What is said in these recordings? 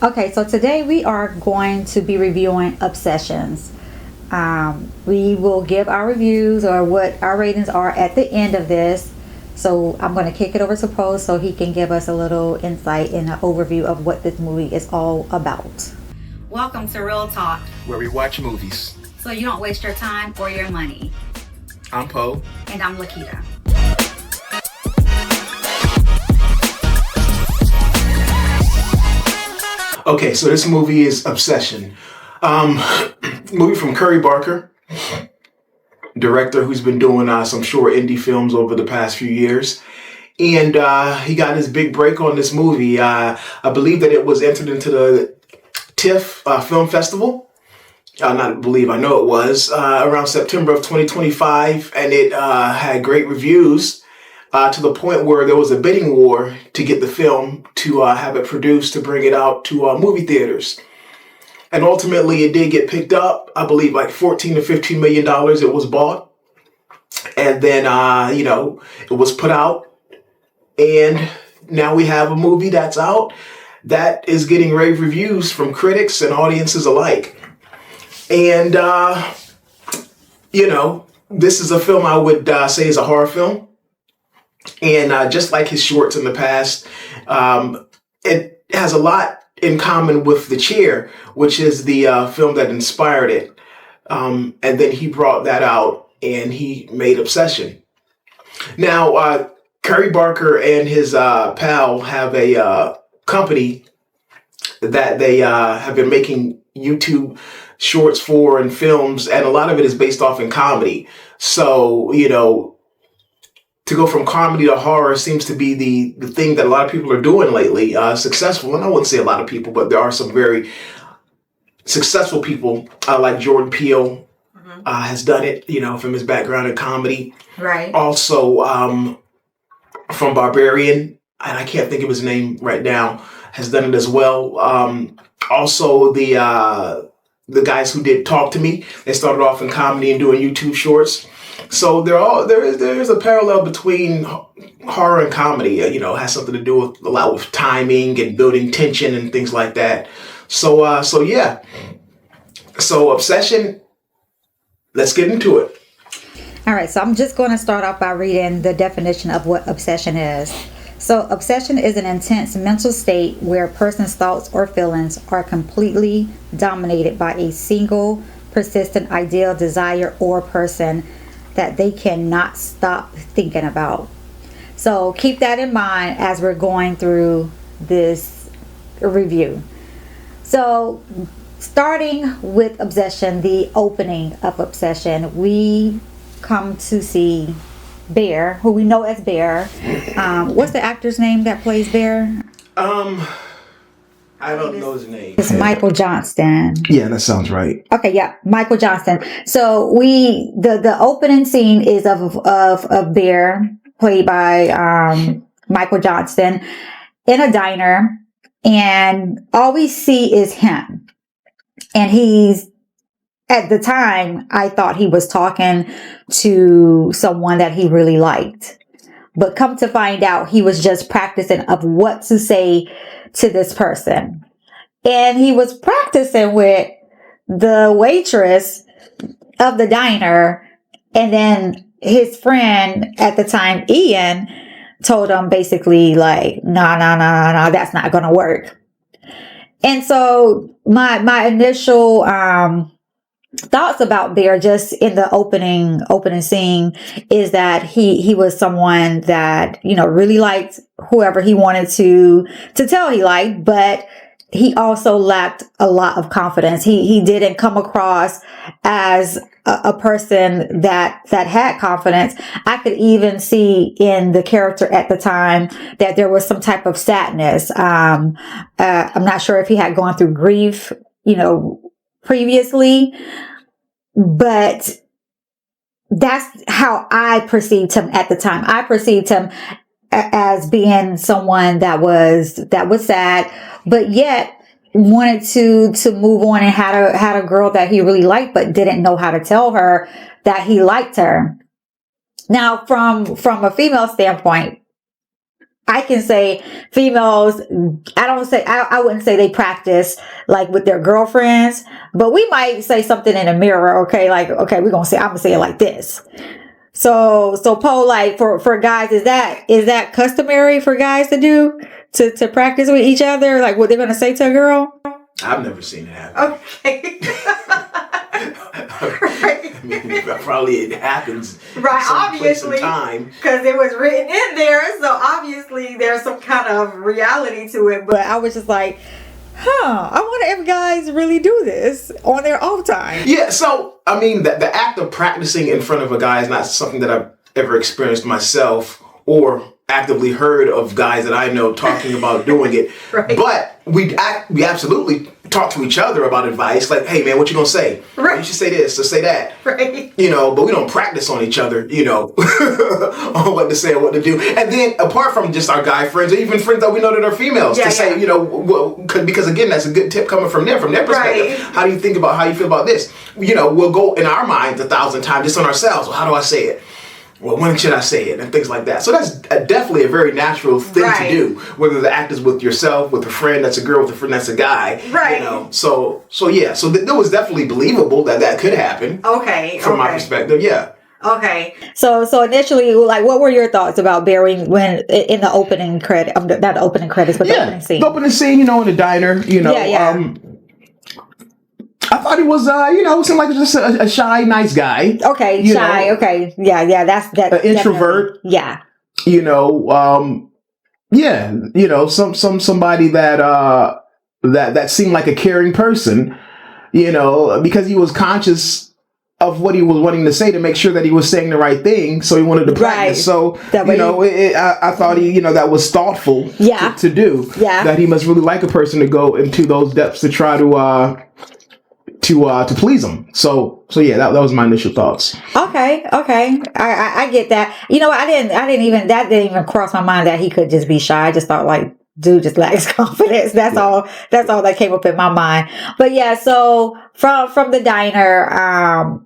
Okay, so today we are going to be reviewing Obsessions. We will give our reviews or what our ratings are at the end of this. So I'm going to kick it over to Poe so he can give us a little insight and an overview of what this movie is all about. Welcome to Real Talk, where we watch movies. so you don't waste your time or your money. I'm Poe. And I'm Laketta. Okay, so this movie is Obsession. Movie from Curry Barker, director who's been doing some short indie films over the past few years. And he got his big break on this movie. I believe that it was entered into the TIFF Film Festival. Not believe, I know it was, around September of 2025. And it had great reviews to the point where there was a bidding war to get the film to have it produced to bring it out to movie theaters. And ultimately it did get picked up. I believe like $14 to $15 million it was bought. And then, it was put out. And now we have a movie that's out that is getting rave reviews from critics and audiences alike. And, this is a film I would say is a horror film. And just like his shorts in the past, it has a lot in common with The Chair, which is the film that inspired it. And then he brought that out and he made Obsession. Now, Curry Barker and his pal have a company that they have been making YouTube shorts for and films, and a lot of it is based off in comedy. So, to go from comedy to horror seems to be the thing that a lot of people are doing lately. Successful, and I wouldn't say a lot of people, but there are some very successful people like Jordan Peele has done it, from his background in comedy. Right. Also, from Barbarian, and I can't think of his name right now, has done it as well. Also, the guys who did Talk to Me, they started off in comedy and doing YouTube shorts. So there is a parallel between horror and comedy. It has something to do with a lot with timing and building tension and things like that. So yeah. So Obsession, let's get into it. All right, so I'm just going to start off by reading the definition of what obsession is. So obsession is an intense mental state where a person's thoughts or feelings are completely dominated by a single persistent ideal, desire, or person that they cannot stop thinking about. So keep that in mind as we're going through this review. So starting with Obsession, the opening of Obsession, we come to see Bear, who we know as Bear. What's the actor's name that plays Bear? I don't know his name. It's Michael Johnston. Yeah, that sounds right. Okay, yeah, Michael Johnston. So the opening scene is of Bear, played by Michael Johnston, in a diner, and all we see is him. And he's, at the time, I thought he was talking to someone that he really liked. But come to find out, he was just practicing of what to say to this person. And he was practicing with the waitress of the diner. And then his friend at the time, Ian, told him basically like, no, that's not going to work. And so my initial thoughts about Bear just in the opening scene is that he was someone that, really liked whoever he wanted to tell he liked, but he also lacked a lot of confidence. He didn't come across as a person that had confidence. I could even see in the character at the time that there was some type of sadness. I'm not sure if he had gone through grief, previously, but that's how I perceived him at the time. I perceived him as being someone that was sad, but yet wanted to move on and had a girl that he really liked, but didn't know how to tell her that he liked her. Now, from a female standpoint, I can say females, I wouldn't say they practice like with their girlfriends, but we might say something in a mirror. Okay. Like, okay, I'm going to say it like this. So Poe, like for guys, is that customary for guys to do to practice with each other? Like what they're going to say to a girl? I've never seen it happen. Okay. I mean, probably it happens. Right, Obviously. Time. Because it was written in there, so obviously there's some kind of reality to it. But I was just like, I wonder if guys really do this on their off time. Yeah, so, I mean, the act of practicing in front of a guy is not something that I've ever experienced myself or actively heard of guys that I know talking about doing it. Right. But we absolutely talk to each other about advice. Like, hey, man, what you going to say? Right. You should say this or say that. Right. You know, but we don't practice on each other, you know, on what to say and what to do. And then apart from just our guy friends or even friends that we know that are females to say, you know, well, because again, that's a good tip coming from their perspective. Right. How do you think about how you feel about this? You know, we'll go in our minds 1,000 times just on ourselves. Well, how do I say it? Well, when should I say it? And things like that. So that's definitely a very natural thing to do. Whether the act is with yourself, with a friend that's a girl, with a friend that's a guy. Right. You know. So yeah. So that was definitely believable that could happen. Okay. From my perspective, yeah. Okay. So initially, like, what were your thoughts about Barry when in the opening credit? Not the opening credits, but the opening scene. The opening scene, you know, in the diner, you know. I thought he was, you know, seemed like just a shy, nice guy. Okay, shy. Okay, yeah, that's an introvert. Yeah. You know, you know, somebody that seemed like a caring person. You know, because he was conscious of what he was wanting to say to make sure that he was saying the right thing. So he wanted to practice. So you know, I thought that was thoughtful. Yeah. To do. Yeah. That he must really like a person to go into those depths to try to please them. So yeah, that was my initial thoughts. Okay. I get that. You know, that didn't even cross my mind that he could just be shy. I just thought like, dude just lacks confidence. That's all that came up in my mind. But yeah, so from the diner,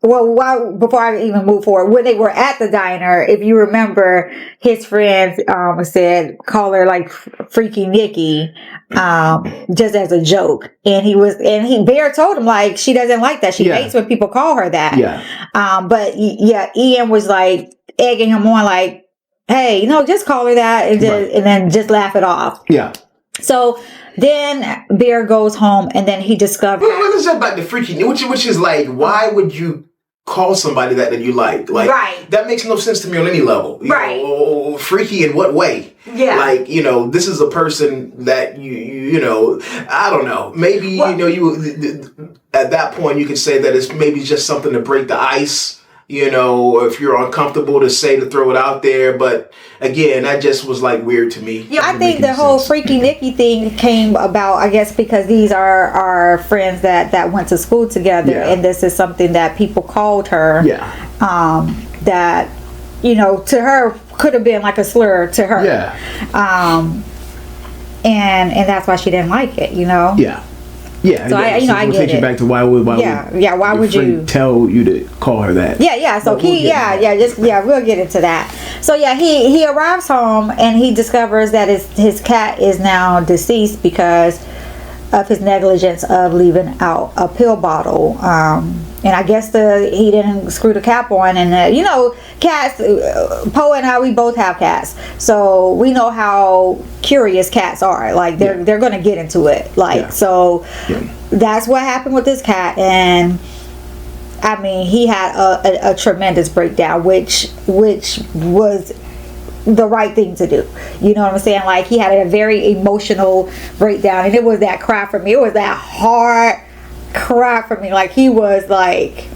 before I even move forward, when they were at the diner, if you remember, his friends said, call her like Freaky Nikki, just as a joke. And Bear told him like she doesn't like that. She hates when people call her that. Yeah. But Ian was like egging him on, like, hey, just call her that, and then just laugh it off. Yeah. So then Bear goes home, and then he discovers. Well, let's jump back to Freaky, which is like, why would you call somebody that you like? Like, that makes no sense to me on any level. You know, freaky in what way? Yeah. Like, this is a person that you know, I don't know. Maybe, you at that point you could say that it's maybe just something to break the ice. Or if you're uncomfortable to throw it out there. But again, that just was like weird to me. Yeah, I think the whole Freaky Nikki thing came about, I guess, because these are our friends that went to school together. Yeah. And this is something that people called her. Yeah. That, to her could have been like a slur to her. Yeah. And that's why she didn't like it, Yeah. Yeah, so I get take it. You back to why would why would you tell you to call her that? Yeah. So we'll get into that. So he arrives home and he discovers that his cat is now deceased because of his negligence of leaving out a pill bottle. And I guess he didn't screw the cap on. And cats. Poe and I, we both have cats, so we know how curious cats are. Like they're going to get into it. So that's what happened with this cat. And I mean, he had a tremendous breakdown, which was the right thing to do. You know what I'm saying? Like, he had a very emotional breakdown, and it was that cry for me. It was that hard cry for me. Like, he was like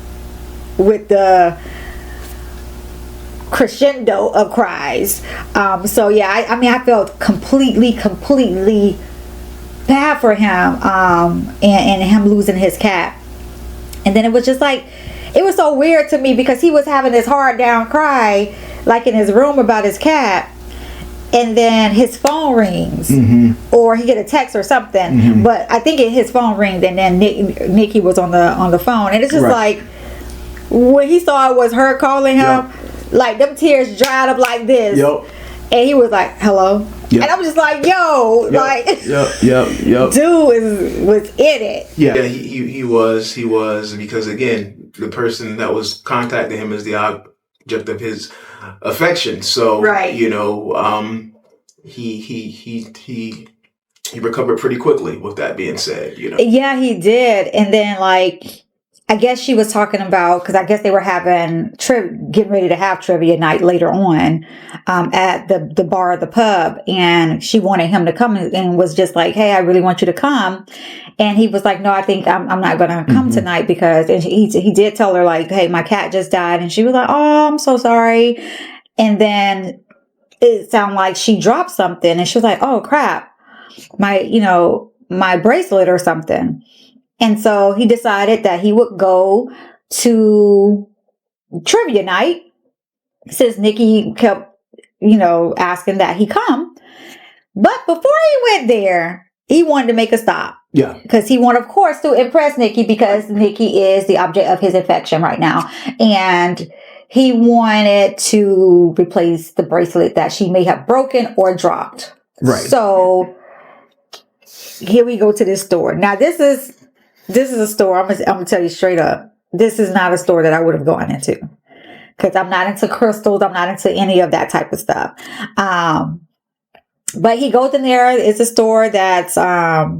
with the crescendo of cries. So yeah, I mean, I felt completely bad for him, and him losing his cat. And then it was just like, it was so weird to me because he was having this hard down cry, like in his room about his cat, and then his phone rings, or he get a text or something. But I think his phone ringed, and then Nikki was on the phone, and it's just like, when he saw it was her calling him, like them tears dried up like this. And he was like, hello. Yep. And I was just like, yo, like, Yep. dude was in it. Yeah, he was because again, the person that was contacting him is the object of his affection. So Right. he recovered pretty quickly. With that being said, Yeah, he did. And then like, I guess she was talking about, because I guess they were having getting ready to have trivia night later on at the bar of the pub, and she wanted him to come and was just like, hey, I really want you to come. And he was like, no, I think I'm not going to come tonight because, and he did tell her like, hey, my cat just died. And she was like, oh, I'm so sorry. And then it sounded like she dropped something, and she was like, oh crap, my bracelet or something. And so he decided that he would go to trivia night since Nikki kept, asking that he come. But before he went there, he wanted to make a stop. Yeah. Because he wanted, of course, to impress Nikki because Nikki is the object of his affection right now. And he wanted to replace the bracelet that she may have broken or dropped. Right. So here we go to this store. Now, this is a store, I'm gonna tell you straight up, this is not a store that I would have gone into. Because I'm not into crystals, I'm not into any of that type of stuff. But he goes in there, it's a store that's that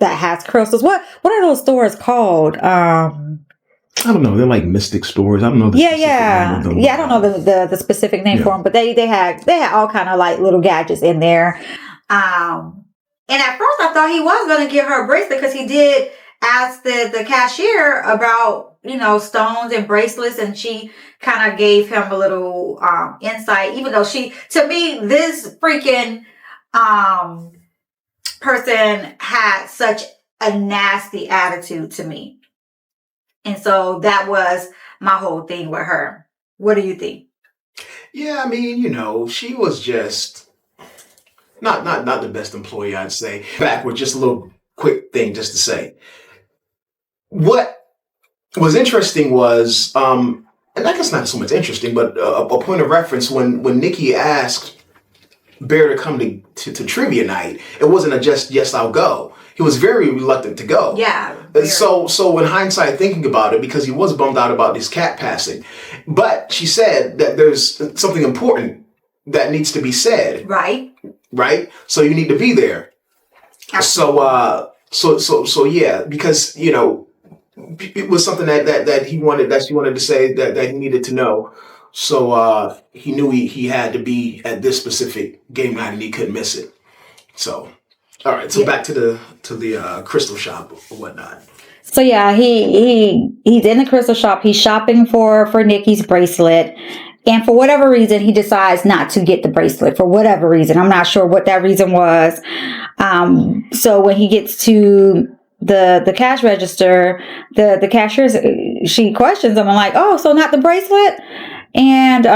has crystals. What are those stores called? I don't know. They're like mystic stores. I don't know. I don't know the specific name for them, but they had all kind of like little gadgets in there. And at first I thought he was going to get her a bracelet because he did ask the cashier about, stones and bracelets, and she kind of gave him a little insight, even though to me, this freaking person had such a nasty attitude to me. And so that was my whole thing with her. What do you think? Yeah, I mean, she was just not the best employee, I'd say. Back with just a little quick thing just to say. What was interesting was, and I guess not so much interesting, but a point of reference when Nikki asked Bear to come to trivia night, it wasn't a just yes, I'll go. He was very reluctant to go. Yeah. So in hindsight, thinking about it, because he was bummed out about his cat passing, but she said that there's something important that needs to be said. Right? So you need to be there. Absolutely. So yeah, because it was something that she wanted to say that he needed to know. So he knew he had to be at this specific game night and he couldn't miss it. So all right, so back to the crystal shop or whatnot. So yeah, he's in the crystal shop. He's shopping for Nikki's bracelet. And for whatever reason, he decides not to get the bracelet. For whatever reason. I'm not sure what that reason was. So when he gets to the cash register, the cashier, she questions him. I'm like, oh, so not the bracelet? And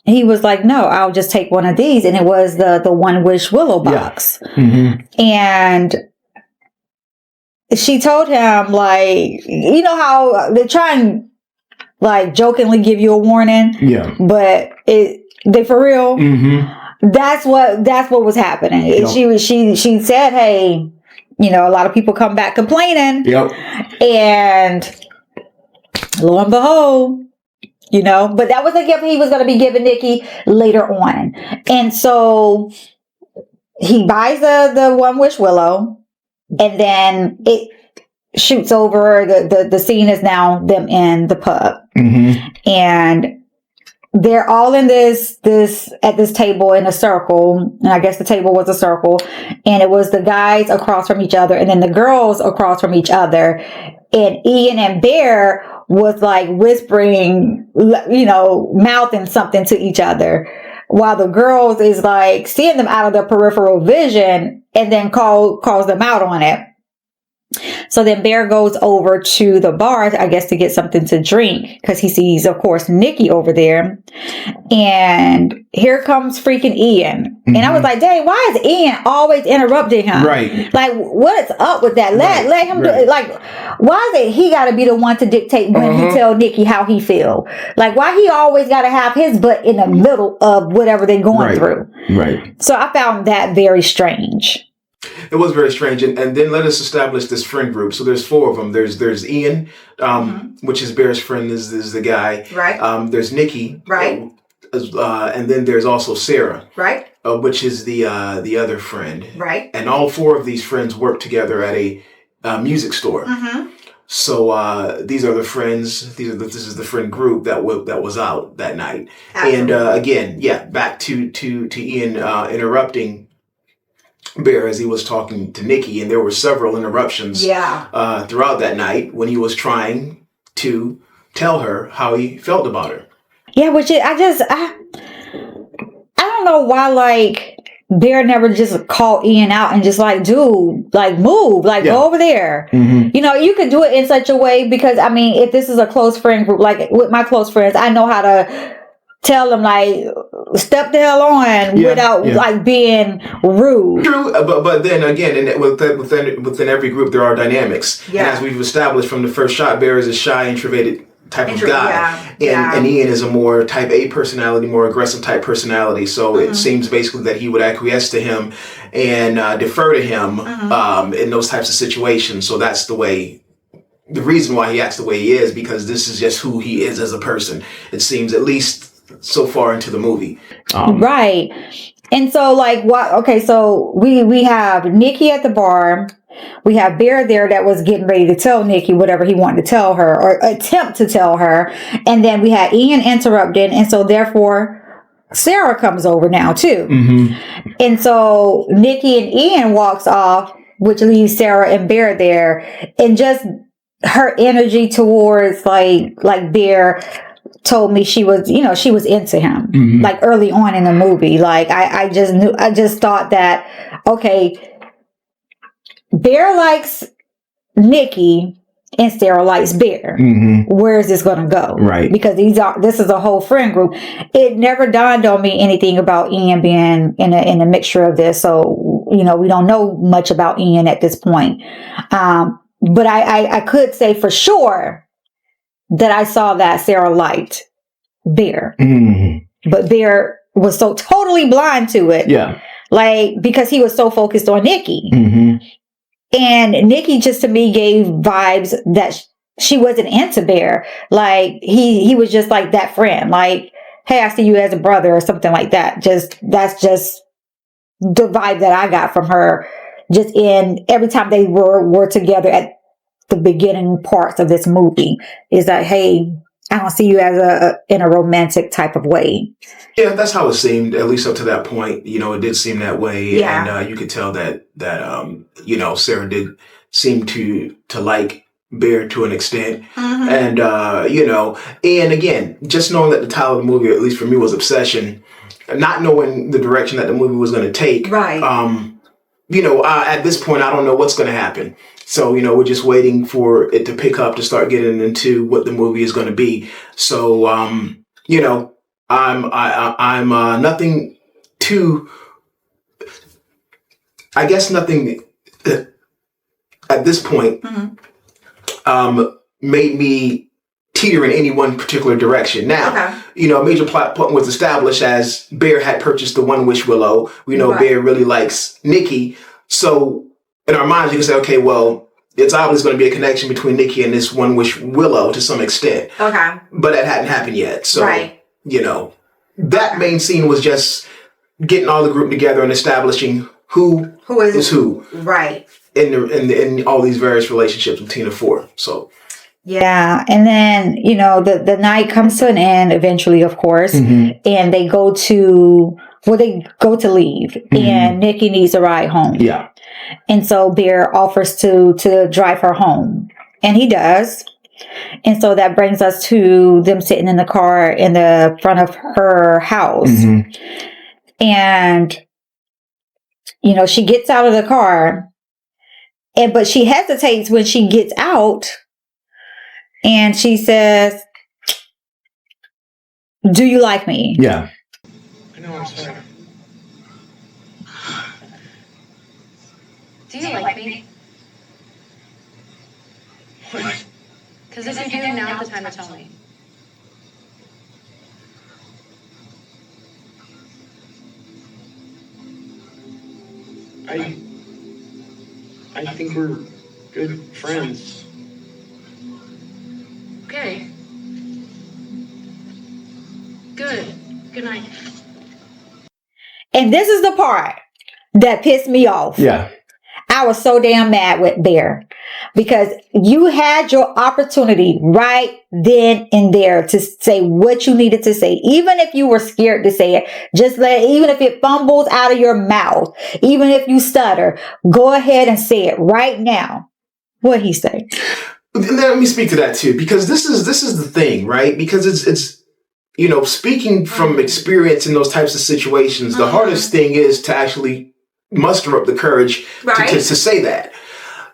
he was like, no, I'll just take one of these. And it was the One Wish Willow box. Yeah. Mm-hmm. And she told him, like, you know how they try and like jokingly give you a warning. Yeah. But they for real. Mm-hmm. That's what was happening. Yep. She said, hey, a lot of people come back complaining. Yep. And lo and behold, but that was a gift he was going to be giving Nikki later on. And so he buys the One Wish Willow, and then it shoots over. The scene is now them in the pub. Mm-hmm. And they're all in this at this table in a circle. And I guess the table was a circle. And it was the guys across from each other and then the girls across from each other. And Ian and Bear was like whispering, mouthing something to each other, while the girls is like seeing them out of their peripheral vision and then calls them out on it. So then Bear goes over to the bar, I guess, to get something to drink because he sees, of course, Nikki over there. And here comes freaking Ian. And I was like, dang, why is Ian always interrupting him? Right. Like, what is up with that? Let him do it. Like, why is it he got to be the one to dictate when he tell Nikki how he feel? Like, why he always got to have his butt in the middle of whatever they're going through? Right. So I found that very strange. It was very strange, and then let us establish this friend group. So there's 4 of them. There's Ian, which is Bear's friend, is the guy. Right. There's Nikki. Right. And then there's also Sarah. Right. Which is the other friend. Right. And all 4 of these friends work together at a music store. So these are the friends. This is the friend group that was out that night. Absolutely. And again, back to Ian interrupting Bear as he was talking to Nikki, and there were several interruptions throughout that night when he was trying to tell her how he felt about her. Yeah, which I don't know why, like, Bear never just called Ian out and just like, dude, like, move, like, go over there. You know, you could do it in such a way because, I mean, if this is a close friend group, like with my close friends, I know how to tell them, like, step the hell on without like being rude. True, but then again, within every group there are dynamics. And as we've established from the first shot, Bear is a shy, introverted type of guy, and Ian is a more type A personality, more aggressive type personality. So it seems basically that he would acquiesce to him and defer to him in those types of situations. So that's the reason why he acts the way he is, because this is just who he is as a person. It seems, at least so far into the movie. Right. And so, like, what? Okay, so we have Nikki at the bar. We have Bear there that was getting ready to tell Nikki whatever he wanted to tell her or attempt to tell her. And then we had Ian interrupted. And so, therefore, Sarah comes over now, too. And so Nikki and Ian walks off, which leaves Sarah and Bear there. And just her energy towards, like Bear told me she was into him, like, early on in the movie. Like, I just thought that, okay, Bear likes Nikki and Sarah likes Bear. Where is this going to go? Right. Because this is a whole friend group. It never dawned on me anything about Ian being in a mixture of this. So, you know, we don't know much about Ian at this point. But I could say for sure that I saw that Sarah liked Bear. But Bear was so totally blind to it. Yeah. Like, because he was so focused on Nikki. And Nikki just to me gave vibes that she wasn't into Bear. Like, he was just like that friend. Like, hey, I see you as a brother or something like that. That's just the vibe that I got from her. Just in every time they were together at the beginning parts of this movie, is that, hey, I don't see you as in a romantic type of way. Yeah, that's how it seemed, at least up to that point. You know, it did seem that way. And you could tell that you know, Sarah did seem to like Bear to an extent. And, you know, and again, just knowing that the title of the movie, at least for me, was Obsession, not knowing the direction that the movie was going to take. Right. You know, at this point, I don't know what's going to happen. So, you know, we're just waiting for it to pick up to start getting into what the movie is going to be. So, you know, I'm nothing too, I guess nothing at this point made me teeter in any one particular direction. Now, you know, a major plot point was established as Bear had purchased the One Wish Willow. We know Bear really likes Nikki. So in our minds, you can say, okay, well, it's obviously going to be a connection between Nikki and this One Wish Willow to some extent. But that hadn't happened yet. So, you know, that main scene was just getting all the group together and establishing who is who. Right. In all these various relationships between the 4. So. Yeah. And then, you know, the night comes to an end eventually, of course, and they go to leave, and Nikki needs a ride home. Yeah. And so Bear offers to drive her home, and he does. And so that brings us to them sitting in the car in the front of her house. And, you know, she gets out of the car but she hesitates when she gets out, and she says, "Do you like me?" Yeah. I know I'm sorry. Do you like me? What? Because if you do, now's the time to tell me. I think we're good friends. Okay. Good. Good night. And this is the part that pissed me off. Yeah. I was so damn mad with Bear because you had your opportunity right then and there to say what you needed to say. Even if you were scared to say it, even if it fumbles out of your mouth, even if you stutter, go ahead and say it right now. What he say? Let me speak to that too, because this is the thing, right? Because it's speaking from experience in those types of situations, the hardest thing is to actually muster up the courage to say that.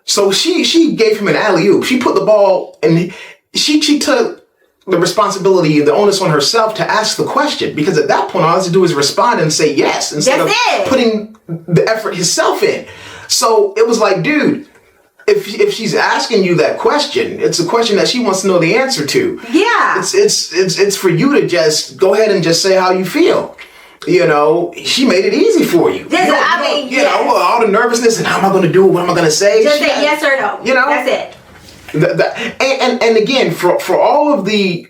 So she gave him an alley-oop. She put the ball, and she took the responsibility and the onus on herself to ask the question, because at that point all I had to do is respond and say yes instead of putting the effort himself in. So it was like, dude, if she's asking you that question, it's a question that she wants to know the answer to. Yeah. It's for you to just go ahead and just say how you feel. She made it easy for you. All the nervousness and how am I going to do it? What am I going to say? Just say yes or no. That's it. And again, for all of the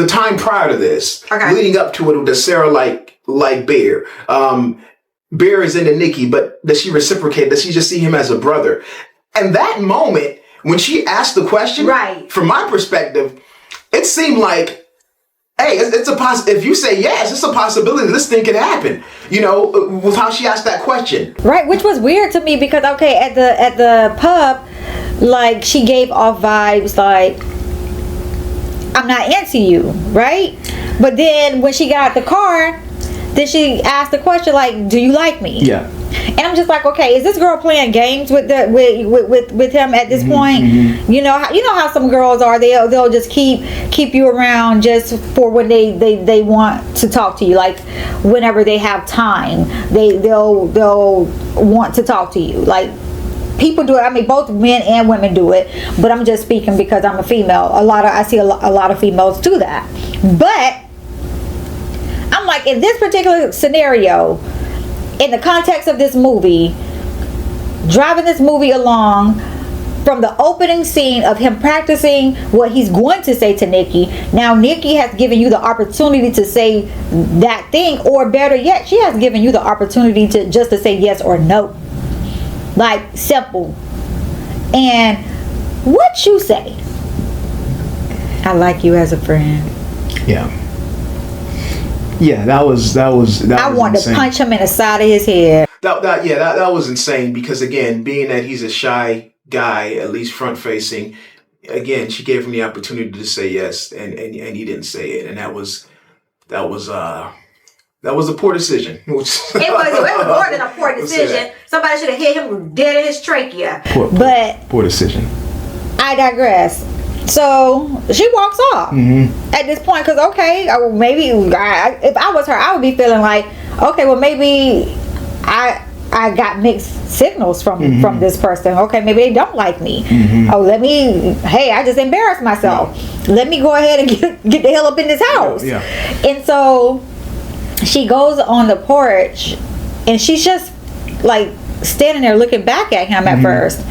time prior to this, leading up to it, does Sarah like Bear? Bear is into Nikki, but does she reciprocate? Does she just see him as a brother? And that moment when she asked the question, from my perspective, it seemed like, hey, it's a if you say yes, it's a possibility that this thing could happen. With how she asked that question. Right, which was weird to me because at the pub, like she gave off vibes like I'm not into you, right? But then when she got out the car, then she asked the question like, "Do you like me?" Yeah. And I'm just like, okay, is this girl playing games with him at this point? Mm-hmm. You know how some girls are. They'll just keep you around just for when they want to talk to you. Like whenever they have time, they'll want to talk to you. Like people do it. I mean, both men and women do it. But I'm just speaking because I'm a female. I see a lot of females do that. But I'm like, in this particular scenario, in the context of this movie, driving this movie along from the opening scene of him practicing what he's going to say to Nikki. Now Nikki has given you the opportunity to say that thing, or better yet, she has given you the opportunity to say yes or no. Like simple. And what you say? I like you as a friend. Yeah. Yeah, that was I wanted insane. to punch him in the side of his head. That was insane because, again, being that he's a shy guy, at least front facing, again, she gave him the opportunity to say yes, and he didn't say it, and that was a poor decision. It was more than a poor decision. Somebody should have hit him dead in his trachea. Poor decision. I digress. So she walks off at this point because maybe if I was her, I would be feeling like, okay, well maybe I got mixed signals from this person. Okay, maybe they don't like me. I just embarrassed myself. Yeah. Let me go ahead and get the hell up in this house. Yeah. And so she goes on the porch and she's just like standing there looking back at him at first.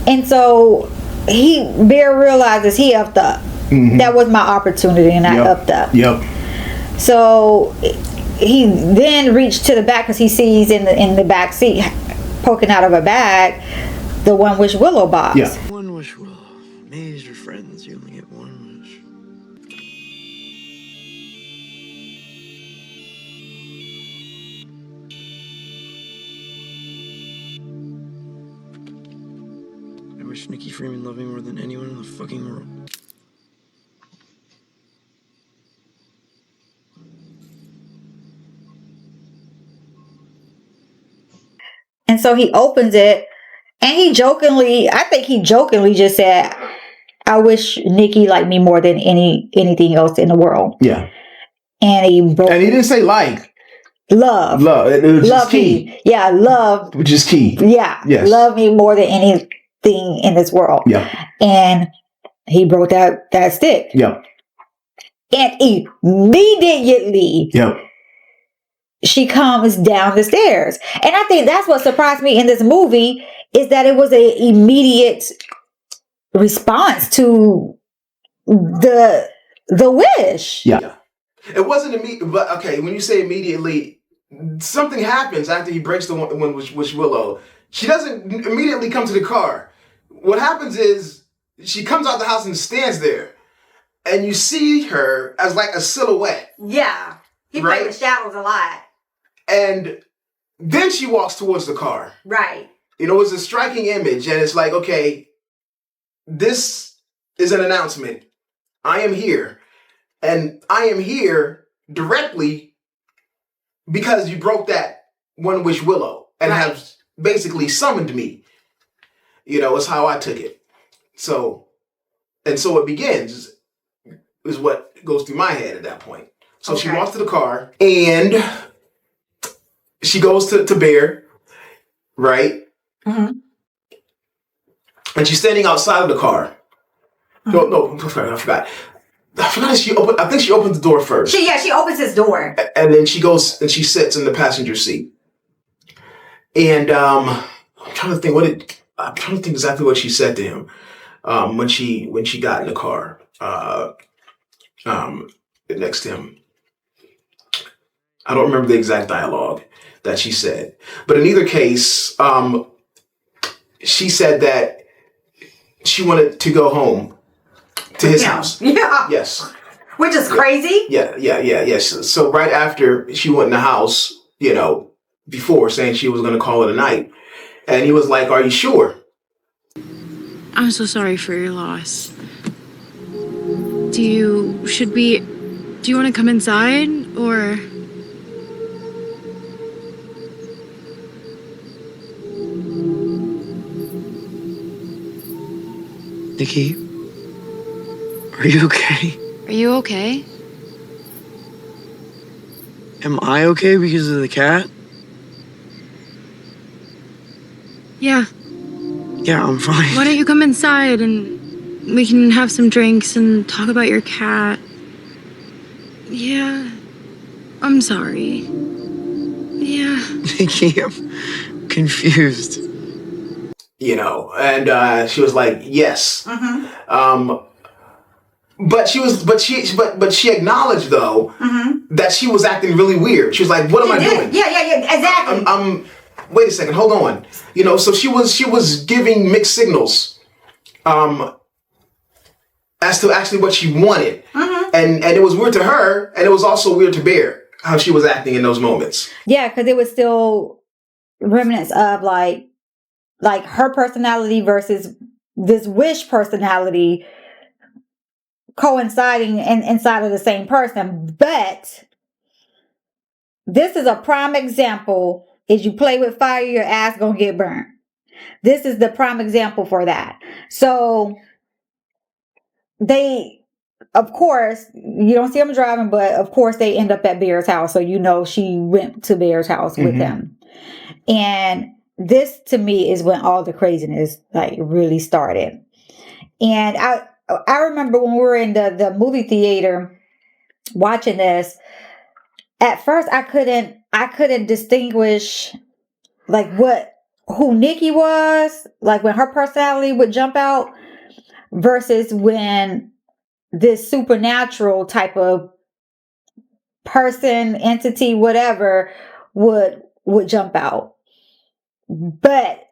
And so Bear realizes he upped up. That was my opportunity and I upped up. Yep. So he then reached to the back because he sees in the back seat poking out of a bag the One Wish Willow box. Yeah. One wish, Willow. Amazed your friends. You only get one wish. I wish Nikki Freeman loved me more than anyone in the fucking world. And so he opens it And I think he jokingly just said, I wish Nikki liked me more than anything else in the world. Yeah. And he didn't say like. Love. It was just key. Me. Yeah, love. Which is key. Yeah. Yes. Love me more than anything in this world. Yeah. And he broke that stick. Yeah. And immediately, she comes down the stairs. And I think that's what surprised me in this movie is that it was an immediate response to the wish. Yeah. It wasn't immediate, but okay, when you say immediately, something happens after he breaks the one with Willow. She doesn't immediately come to the car. What happens is she comes out the house and stands there. And you see her as like a silhouette. Yeah. He played with shadows a lot. And then she walks towards the car. Right. You know, it's a striking image. And it's like, okay, this is an announcement. I am here. And I am here directly because you broke that one wish Willow and have basically summoned me. You know, it's how I took it. So it begins is what goes through my head at that point. So she walks to the car and she goes to Bear, right? Mm-hmm. And she's standing outside of the car. Mm-hmm. No, I forgot. I think she opens the door first. She opens his door. And then she goes and she sits in the passenger seat. And I'm trying to think exactly what she said to him when she got in the car next to him. I don't remember the exact dialogue that she said. But in either case, she said that she wanted to go home. To his house. Yeah. Yes. Which is crazy. Yes. So right after she went in the house, you know, before saying she was going to call it a night. And he was like, are you sure? I'm so sorry for your loss. Do you want to come inside or? Nikki? Are you okay? Are you okay? Am I okay because of the cat? Yeah. Yeah, I'm fine. Why don't you come inside and we can have some drinks and talk about your cat? Yeah. I'm sorry. Yeah. Nikki, I'm confused. You know, and she was like, yes. Mm-hmm. But she acknowledged though that she was acting really weird. She was like, "What am I doing?" Yeah, exactly. Wait a second, hold on. You know, so she was giving mixed signals, as to actually what she wanted, and it was weird to her, and it was also weird to Bear how she was acting in those moments. Yeah, because it was still remnants of like her personality versus this wish personality coinciding inside of the same person. But this is a prime example. Is you play with fire, your ass gonna get burnt. This is the prime example for that. So they, of course, you don't see them driving, but of course they end up at Bear's house. So you know she went to Bear's house with them. And this to me is when all the craziness like really started. And I remember when we were in the movie theater watching this, at first I couldn't distinguish like who Nikki was, like when her personality would jump out versus when this supernatural type of person, entity, whatever would jump out. But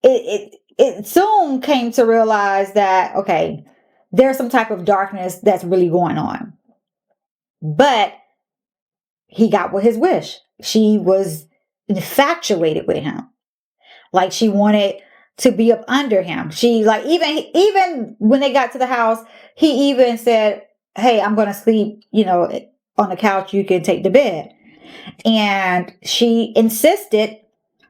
it soon came to realize that, okay, there's some type of darkness that's really going on. But he got what his wish. She was infatuated with him. Like she wanted to be up under him. She like, even when they got to the house, he even said, hey, I'm going to sleep, you know, on the couch. You can take the bed. And she insisted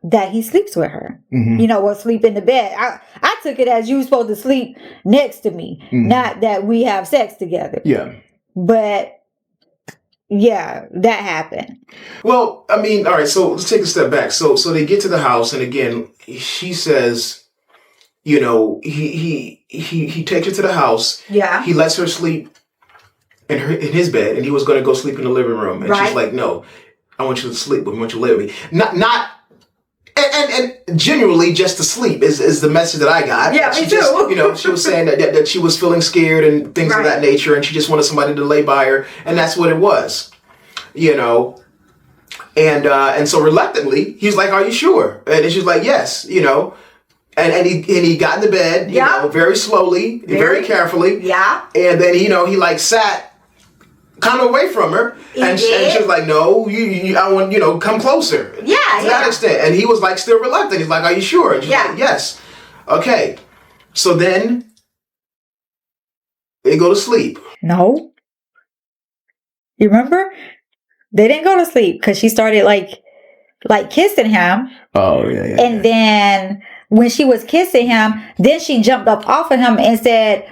that he sleeps with her. Mhm. You know, or sleep in the bed. I took it as you were supposed to sleep next to me, not that we have sex together. Yeah. But yeah, that happened. Well, I mean, all right. So let's take a step back. So they get to the house, and again, she says, you know, he takes her to the house. Yeah. He lets her sleep in his bed, and he was going to go sleep in the living room, and she's like, "No, I want you to sleep with me. I want you to lay with me." Not. And genuinely, just to sleep is the message that I got. Yeah, she me just, too. you know, she was saying that she was feeling scared and things of that nature, and she just wanted somebody to lay by her, and that's what it was, you know. And so reluctantly, he's like, "Are you sure?" And she's like, "Yes," you know. And he got in the bed, you know, very slowly, very carefully. Yeah. And then, you know, he like sat kind of away from her, and she was like, "No, I want, you know, come closer." Yeah, to that extent. And he was like still reluctant. He's like, "Are you sure?" And she's like, "Yes." Okay. So then they go to sleep. No. You remember? They didn't go to sleep because she started like kissing him. Oh, yeah. And then when she was kissing him, then she jumped up off of him and said,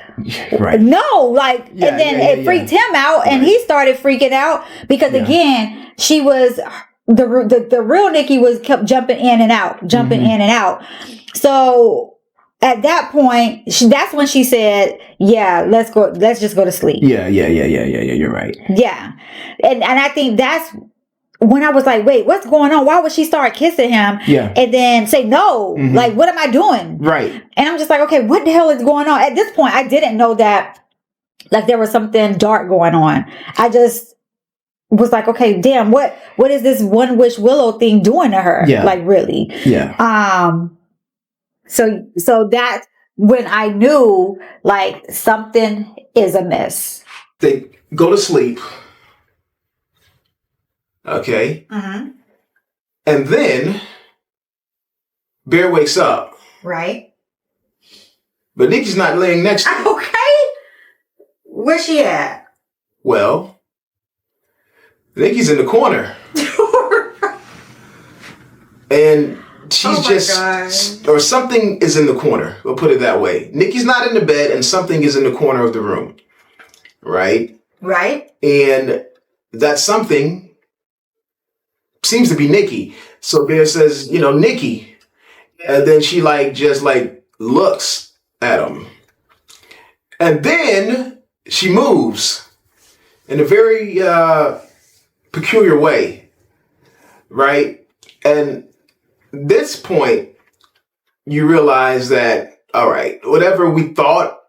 no, like, and then it freaked him out, and he started freaking out because again, she was the real Nikki kept jumping in and out. So at that point, that's when she said, "Yeah, let's just go to sleep." Yeah. You're right. Yeah, and I think that's when I was like, "Wait, what's going on? Why would she start kissing him?" Yeah, and then say no. Like, what am I doing? Right. And I'm just like, okay, what the hell is going on? At this point, I didn't know that like there was something dark going on. I just was like, okay, damn, what is this One Wish Willow thing doing to her? Yeah. Like, really? Yeah. So that's when I knew like something is amiss. They go to sleep. Okay. Mm-hmm. And then Bear wakes up. Right. But Nikki's not laying next to him. Okay. Where's she at? Well, Nikki's in the corner. And she's or something is in the corner. We'll put it that way. Nikki's not in the bed, and something is in the corner of the room. Right? Right. And that something seems to be Nikki. So Bear says, you know, "Nikki." And then she just looks at him. And then she moves in a very peculiar way. Right? And this point, you realize that, all right, whatever we thought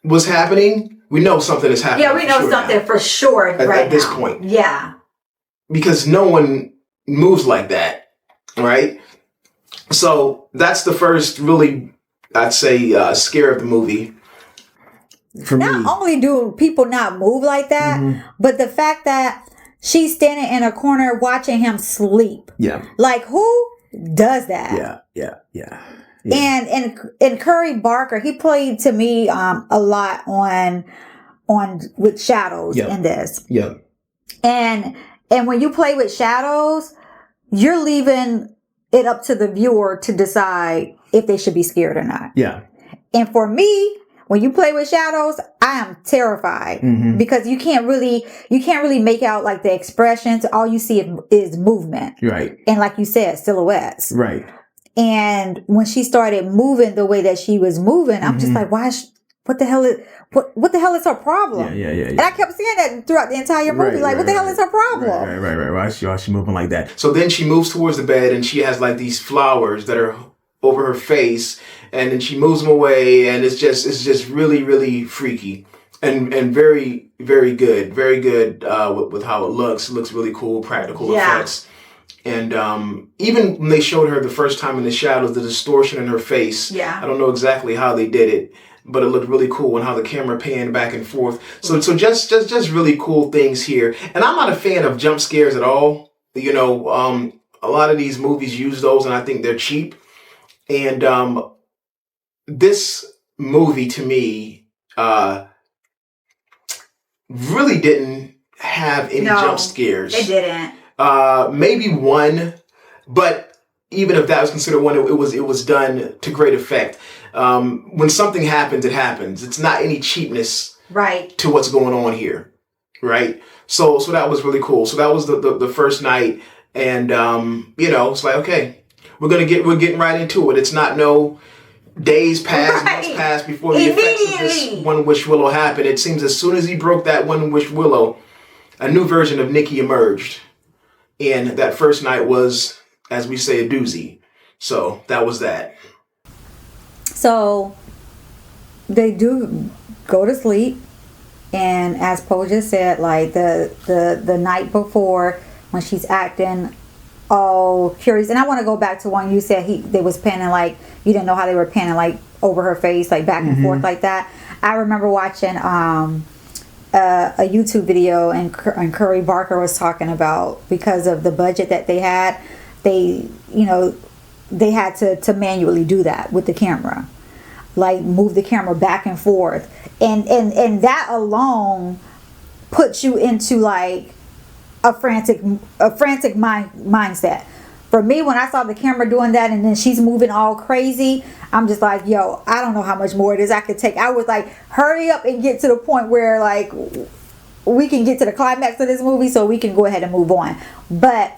was happening, we know something is happening. Yeah, we know something for sure at this point. Yeah. Because no one moves like that, right? So that's the first really, I'd say, scare of the movie. For me. Not only do people not move like that, but the fact that she's standing in a corner watching him sleep. Yeah. Like, who does that? Yeah. And Curry Barker, he played to me a lot on with shadows in this. Yeah. And when you play with shadows, you're leaving it up to the viewer to decide if they should be scared or not. Yeah. And for me, when you play with shadows, I am terrified because you can't really make out like the expressions. All you see is movement. Right. And like you said, silhouettes. Right. And when she started moving the way that she was moving, I'm just like, what the hell is her problem? Yeah. And I kept saying that throughout the entire movie. What the hell is her problem? Right. Why is she moving like that? So then she moves towards the bed, and she has like these flowers that are over her face, and then she moves them away, and it's just really, really freaky and very, very good. Very good with how it looks. It looks really cool, practical effects. And even when they showed her the first time in the shadows, the distortion in her face, I don't know exactly how they did it, but it looked really cool, and how the camera panned back and forth. So just really cool things here. And I'm not a fan of jump scares at all. You know, a lot of these movies use those, and I think they're cheap. And this movie, to me, really didn't have any jump scares. It didn't. Maybe one, but even if that was considered one, it was done to great effect. When something happens, it happens. It's not any cheapness Right. to what's going on here, right? So that was really cool. So that was the first night, and it's like, okay, we're getting right into it. It's not no days pass, months pass before the effects of this One Wish Willow happened. It seems as soon as he broke that One Wish Willow, a new version of Nikki emerged, and that first night was, as we say, a doozy. So that was that. So they do go to sleep, and as Poe just said, like the night before when she's acting all curious, and I want to go back to one you said they was panning, like you didn't know how they were panning, like over her face, like back and forth like that. I remember watching a YouTube video, and Curry Barker was talking about, because of the budget that they had, they had to manually do that with the camera, like move the camera back and forth, and that alone puts you into like a frantic mindset. For me, when I saw the camera doing that and then she's moving all crazy, I'm just like, yo, I don't know how much more it is I could take. I was like, hurry up and get to the point where like we can get to the climax of this movie so we can go ahead and move on. But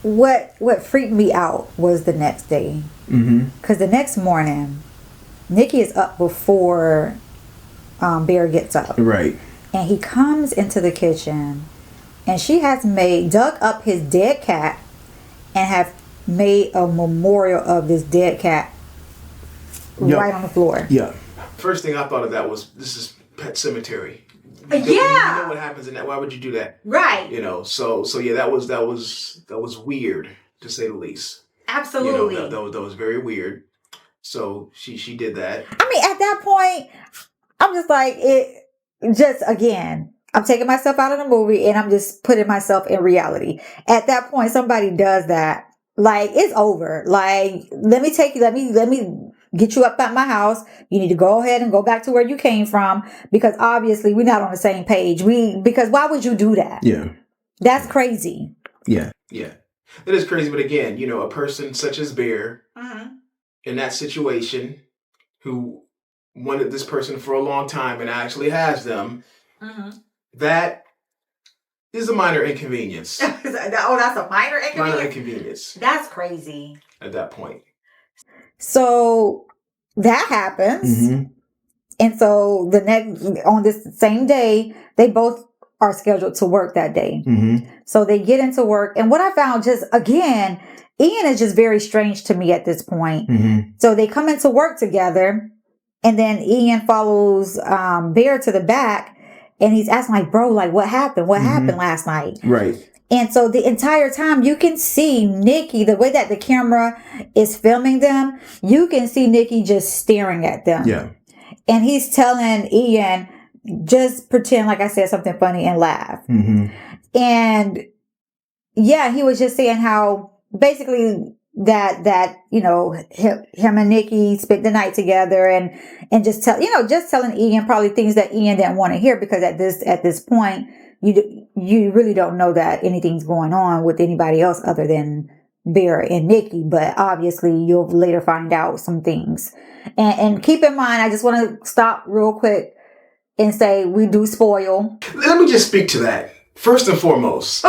what freaked me out was the next day. Because the next morning, Nikki is up before Bear gets up. Right. And he comes into the kitchen, and she has dug up his dead cat and have made a memorial of this dead cat right on the floor. Yeah. First thing I thought of that was, this is Pet Cemetery. Yeah. You know what happens in that. Why would you do that? Right. So yeah, that was weird, to say the least. Absolutely. That was very weird. So she did that. I mean, at that point, I'm just like, again, I'm taking myself out of the movie and I'm just putting myself in reality. At that point, somebody does that, like, it's over. Like, let me get you up at my house. You need to go ahead and go back to where you came from, because obviously we're not on the same page. Because why would you do that? Yeah. That's crazy. Yeah. Yeah. That is crazy. But again, a person such as Bear in that situation, who wanted this person for a long time and actually has them, that is a minor inconvenience. Oh, that's a minor inconvenience? Minor inconvenience. That's crazy. At that point. So that happens. And so on this same day, they both are scheduled to work that day. So they get into work. And what I found, just again, Ian is just very strange to me at this point. So they come into work together, and then Ian follows Bear to the back, and he's asking, like, bro, like, what happened? What happened last night? Right. And so the entire time you can see Nikki, the way that the camera is filming them, you can see Nikki just staring at them. Yeah. And he's telling Ian, just pretend like I said something funny and laugh. And yeah, he was just saying how basically that him and Nikki spent the night together, and just telling Ian probably things that Ian didn't want to hear, because at this point you really don't know that anything's going on with anybody else other than Bear and Nikki, but obviously you'll later find out some things. And keep in mind, I just want to stop real quick and say we do spoil. Let me just speak to that. First and foremost,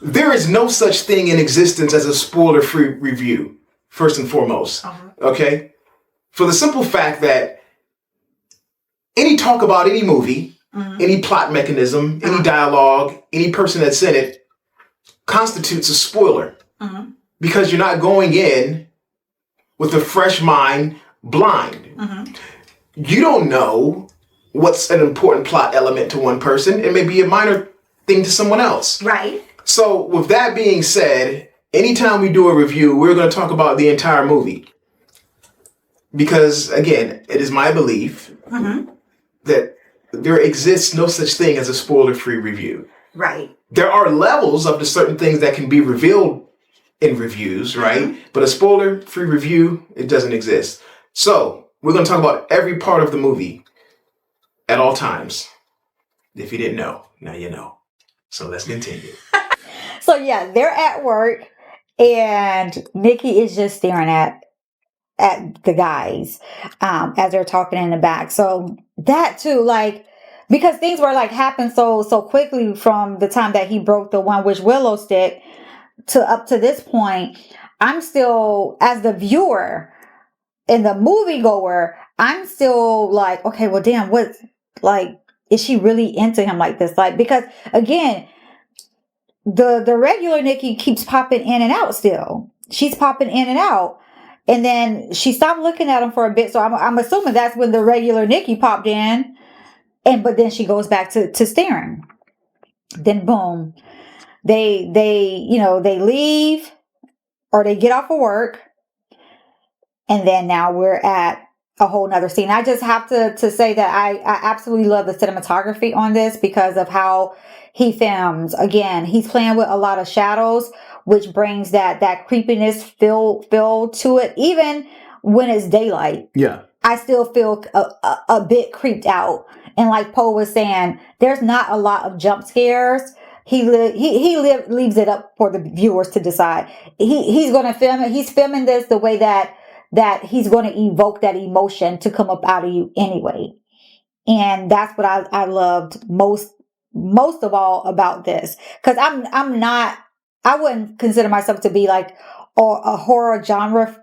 there is no such thing in existence as a spoiler-free review. First and foremost, okay? For the simple fact that any talk about any movie, any plot mechanism, any dialogue, any person that's in it constitutes a spoiler. Because you're not going in with a fresh mind, blind. You don't know what's an important plot element to one person. It may be a minor thing to someone else. Right. So with that being said, anytime we do a review, we're going to talk about the entire movie. Because, again, it is my belief that there exists no such thing as a spoiler-free review. Right. There are levels of the certain things that can be revealed in reviews, right? But a spoiler-free review, it doesn't exist. So we're going to talk about every part of the movie at all times. If you didn't know, now you know. So let's continue. So yeah, they're at work, And Nikki is just staring at the guys as they're talking in the back. So that too, like, because things were like happened so quickly from the time that he broke the one wish willow stick to up to this point, I'm still, as the viewer and the moviegoer, I'm still like, okay, well, damn, what, like, is she really into him like this? Like, because again, the regular Nikki keeps popping in and out still. She's popping in and out. And then she stopped looking at him for a bit. So I'm assuming that's when the regular Nikki popped in. But then she goes back to staring. Then boom. They they leave or they get off of work. And then now we're at a whole nother scene. I just have to say that I absolutely love the cinematography on this because of how he films. Again, he's playing with a lot of shadows, which brings that creepiness feel to it. Even when it's daylight, Yeah. I still feel a bit creeped out. And like Poe was saying, there's not a lot of jump scares. He leaves it up for the viewers to decide. He's going to film it. He's filming this the way that he's going to evoke that emotion to come up out of you anyway. And that's what I loved most of all about this. Because I wouldn't consider myself to be like a horror genre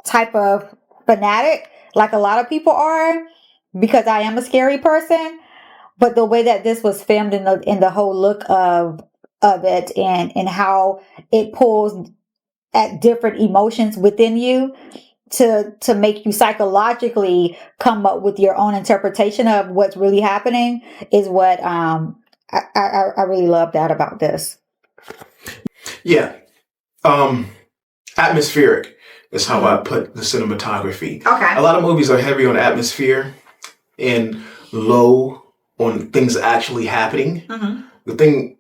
type of fanatic like a lot of people are, because I am a scary person. But the way that this was filmed in the whole look of it and how it pulls at different emotions within you to make you psychologically come up with your own interpretation of what's really happening is what I really love that about this. Yeah. Atmospheric is how I put the cinematography. Okay. A lot of movies are heavy on atmosphere and low on things actually happening. The thing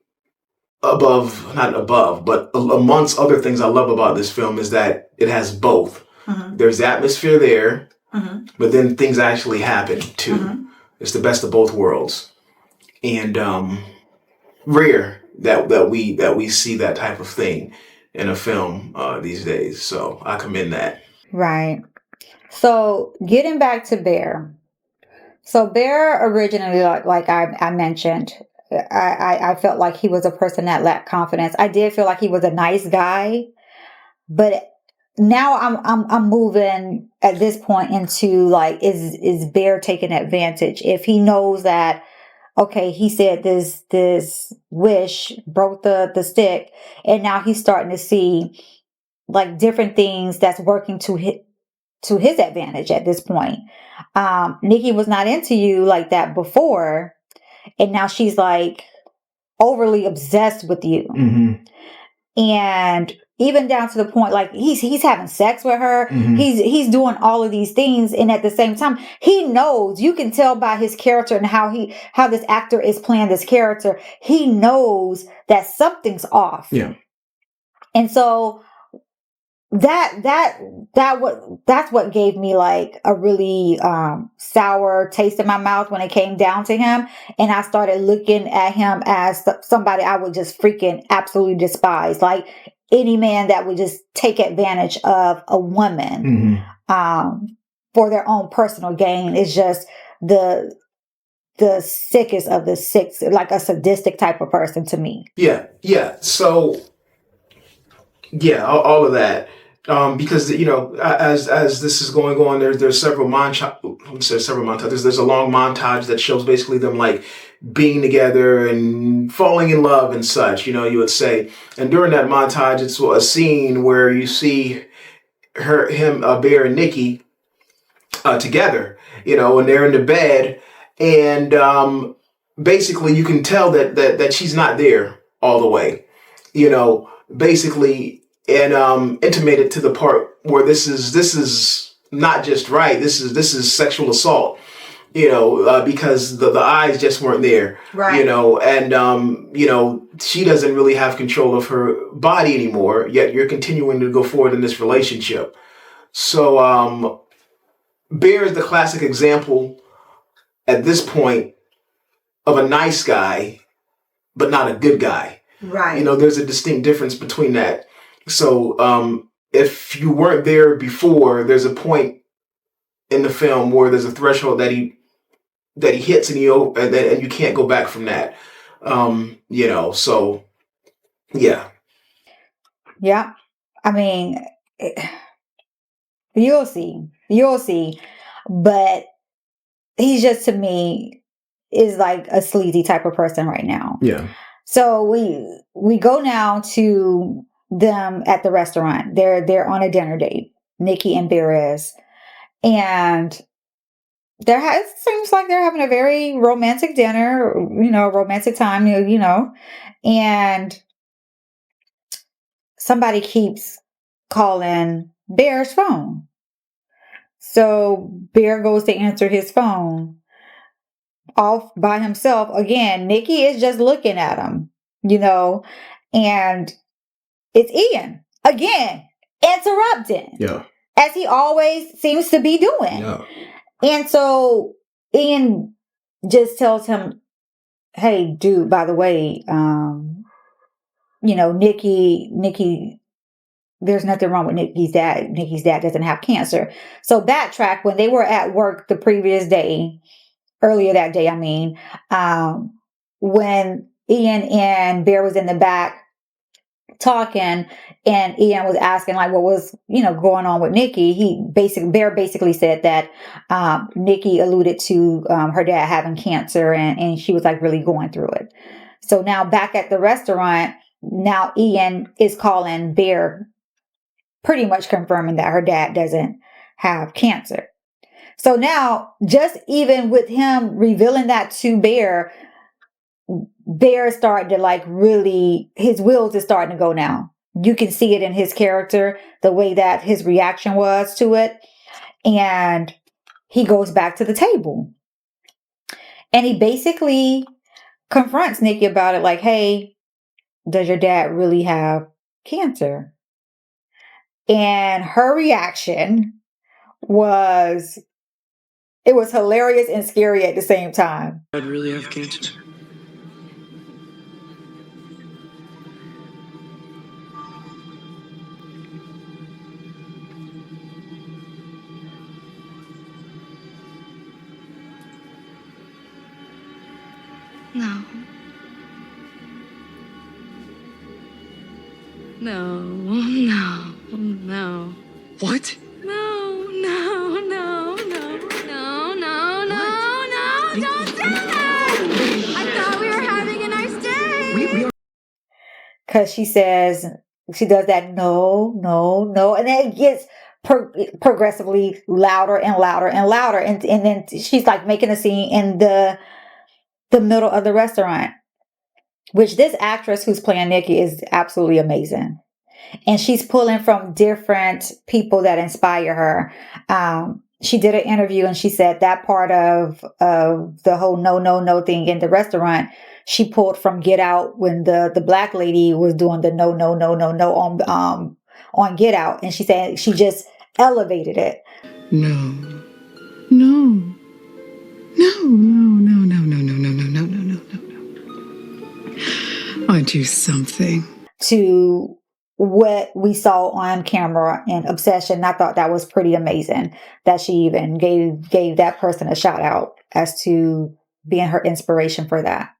not above, but amongst other things I love about this film is that it has both. There's atmosphere there, but then things actually happen too. It's the best of both worlds. And rare that we see that type of thing in a film these days. So I commend that. Right. So getting back to Bear. So Bear originally, like I mentioned, I felt like he was a person that lacked confidence. I did feel like he was a nice guy, but now I'm moving at this point into like, is Bear taking advantage? If he knows that, okay, he said this wish broke the stick, and now he's starting to see like different things that's working to his advantage at this point. Nikki was not into you like that before, and now she's like overly obsessed with you. And even down to the point like he's having sex with her. He's doing all of these things, and at the same time he knows, you can tell by his character and how this actor is playing this character, he knows that something's off. Yeah. And so that's what gave me like a really sour taste in my mouth when it came down to him, and I started looking at him as somebody I would just freaking absolutely despise, like any man that would just take advantage of a woman for their own personal gain is just the sickest of the sick, like a sadistic type of person to me. Yeah. So yeah, all of that. Because as this is going on, there's several montages. There's a long montage that shows basically them like being together and falling in love and such. You would say, and during that montage, it's a scene where you see Bear and Nikki together. And they're in the bed, and basically you can tell that she's not there all the way. Basically. And intimated to the part where this is not just right. This is sexual assault, because the eyes just weren't there, right? And she doesn't really have control of her body anymore. Yet you're continuing to go forward in this relationship. So Bear is the classic example at this point of a nice guy, but not a good guy. Right. There's a distinct difference between that. So if you weren't there before, there's a point in the film where there's a threshold that he hits, and and you can't go back from that. So yeah. Yeah. I mean, you'll see. You'll see. But he's just, to me, is like a sleazy type of person right now. Yeah. So we go now to them at the restaurant. They're on a dinner date, Nikki and Beres. And it seems like they're having a very romantic dinner, romantic time, and somebody keeps calling Bear's phone. So Bear goes to answer his phone off by himself. Again, Nikki is just looking at him, and it's Ian again, interrupting. Yeah. As he always seems to be doing. Yeah. And so Ian just tells him, hey, dude, by the way, Nikki, there's nothing wrong with Nikki's dad. Nikki's dad doesn't have cancer. So backtrack, when they were at work the previous day, earlier that day, when Ian and Bear was in the back talking, and Ian was asking like what was going on with Nikki. Bear basically said that Nikki alluded to her dad having cancer, and she was like really going through it. So now back at the restaurant, now Ian is calling Bear, pretty much confirming that her dad doesn't have cancer. So now, just even with him revealing that to Bear is starting to like really, his wheels is starting to go now. You can see it in his character, the way that his reaction was to it. And he goes back to the table. And he basically confronts Nikki about it, like, hey, does your dad really have cancer? And her reaction was, it was hilarious and scary at the same time. I'd really have cancer. No. No, no, no. What? No, no, no, no, no, no, no, no, don't do that! I thought we were having a nice day! We are. Because she says, she does that, no, no, no. And then it gets progressively louder and louder and louder. And then she's like making a scene in the middle of the restaurant, which this actress who's playing Nikki is absolutely amazing. And she's pulling from different people that inspire her. She did an interview and she said that part of the whole no, no, no thing in the restaurant, she pulled from Get Out when the black lady was doing the no, no, no, no, no on Get Out. And she said she just elevated it. No. No. No, no, no, no, no, no, no, no, no, no, no, no. I do something. To what we saw on camera in Obsession. I thought that was pretty amazing that she even gave that person a shout out as to being her inspiration for that.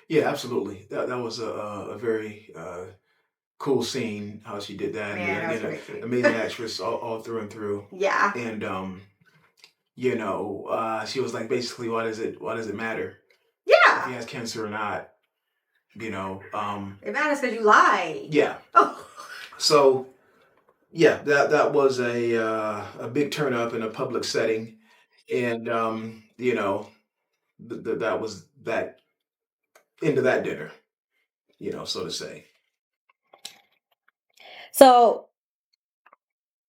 Yeah, absolutely. That was a very cool scene how she did that. Man, And that was again, very sweet. amazing actress all through and through. Yeah. And she was like, basically, why does it matter if Yeah. he has cancer or not? It matters because you lied. Yeah. Oh. So yeah, that was a big turn up in a public setting, and that was that end of that dinner, so to say. So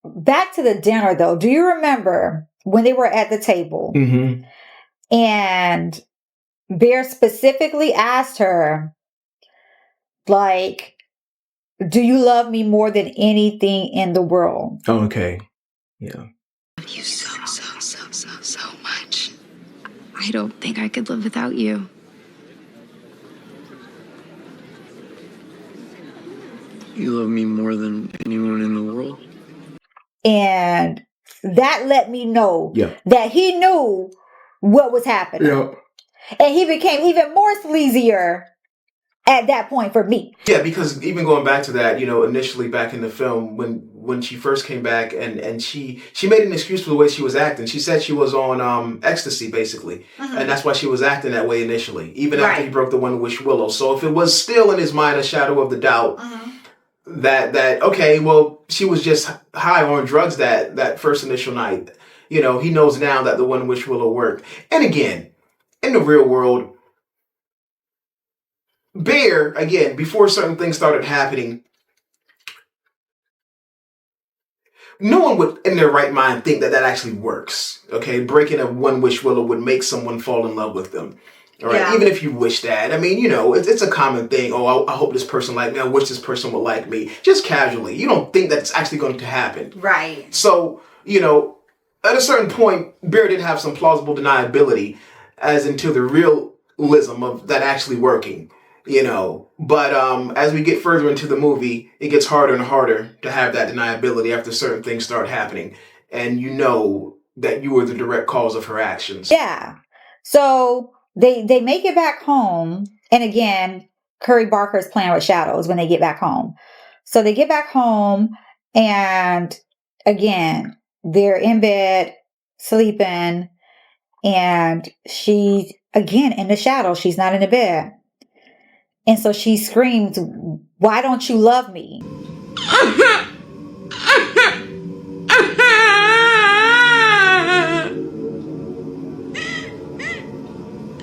back to the dinner though. Do you remember when they were at the table Mm-hmm. and Bear specifically asked her, like, do you love me more than anything in the world? Oh, okay. Yeah. I love you so much. I don't think I could live without you. You love me more than anyone in the world? And that let me know Yeah. that he knew what was happening. Yeah. And he became even more sleazier at that point for me. Yeah, because even going back to that, initially back in the film when she first came back and she made an excuse for the way she was acting. She said she was on ecstasy basically, and that's why she was acting that way initially, even after he broke the One Wish Willow. So if it was still in his mind a shadow of the doubt that okay, well she was just high on drugs that first initial night, he knows now that the One Wish Willow worked. And again, in the real world, Bear, again, before certain things started happening, no one would, in their right mind, think that actually works. Okay, breaking a One Wish Willow would make someone fall in love with them. All right, even if you wish that. I mean, it's a common thing. Oh, I hope this person like me. I wish this person would like me. Just casually. You don't think that's actually going to happen. Right. So, at a certain point, Bear did have some plausible deniability as into the realism of that actually working. But as we get further into the movie, it gets harder and harder to have that deniability after certain things start happening, and that you were the direct cause of her actions. Yeah. So they make it back home, and again, Curry Barker is playing with shadows when they get back home. So they get back home, and again, they're in bed sleeping, and she's again in the shadows. She's not in the bed. And so she screams, "Why don't you love me?"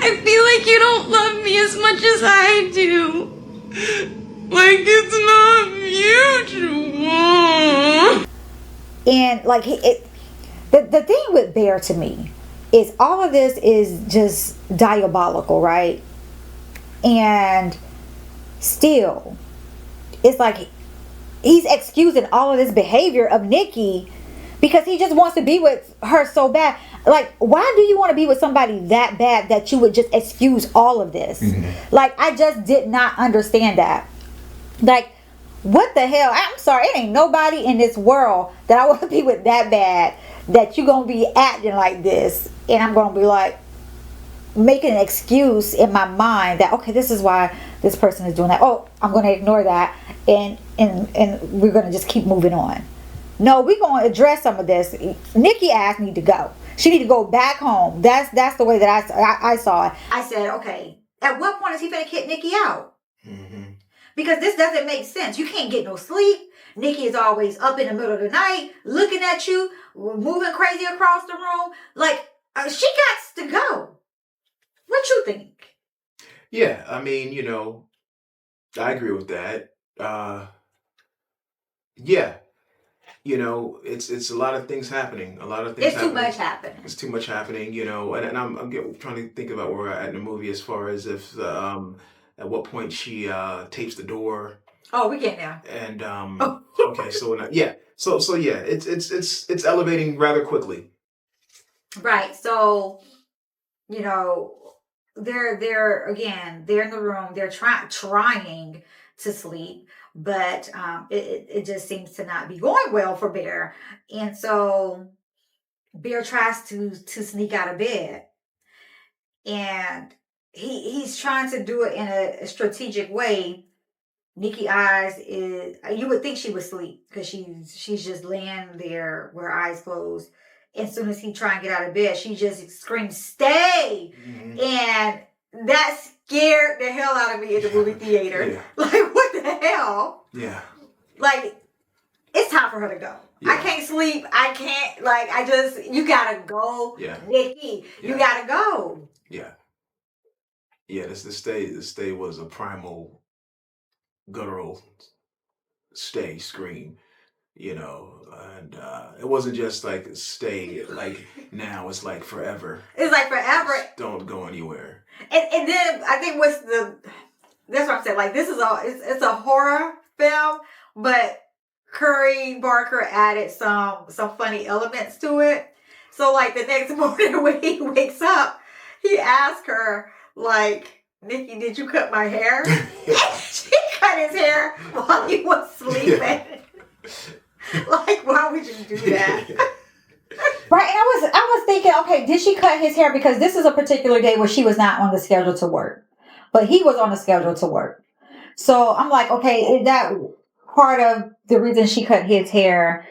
I feel like you don't love me as much as I do. Like it's not mutual. And like the thing with Bear to me is all of this is just diabolical, right? And still, it's like he's excusing all of this behavior of Nikki because he just wants to be with her so bad. Like, why do you want to be with somebody that bad that you would just excuse all of this? Like, I just did not understand that. Like, what the hell? I'm sorry, it ain't nobody in this world that I want to be with that bad that you gonna be acting like this, and I'm gonna be like making an excuse in my mind that okay, this is why this person is doing that. Oh, I'm gonna ignore that, and we're gonna just keep moving on. No, we're gonna address some of this. Nikki asked me to go. She need to go back home. That's the way that I saw it. I said, okay, at what point is he gonna kick Nikki out? Because this doesn't make sense. You can't get no sleep. Nikki is always up in the middle of the night, looking at you, moving crazy across the room. Like, she got to go. What you think? Yeah, I mean, I agree with that. Yeah, it's a lot of things happening. A lot of things. It's too much happening. It's too much happening, and I'm trying to think about where we're at in the movie as far as if at what point she tapes the door. Oh, we get there. And okay, so we're not, yeah, so yeah, it's elevating rather quickly. Right. So, they're again, they're in the room. They're trying to sleep, but it just seems to not be going well for Bear. And so Bear tries to sneak out of bed, and he's trying to do it in a strategic way. Nikki eyes is, you would think she was asleep because she's just laying there with her eyes closed. As soon as he try and get out of bed, she just screams, "Stay!" And that scared the hell out of me in the movie theater. Yeah. Like, what the hell? Yeah. Like, it's time for her to go. Yeah. I can't sleep. I can't, you gotta go, Nikki. Yeah. You gotta go. Yeah. Yeah, this stay was a primal guttural scream, and it wasn't just like stay, like now it's like forever. It's like forever. Just don't go anywhere. And then I think that's what I'm saying. Like, this is it's a horror film, but Curry Barker added some funny elements to it. So like the next morning when he wakes up, he asks her like, "Nikki, did you cut my hair?" She cut cut his hair while he was sleeping. Like, why would you do that? Right, and I was thinking, okay, did she cut his hair because this is a particular day where she was not on the schedule to work, but he was on the schedule to work. So I'm like, okay, is that part of the reason she cut his hair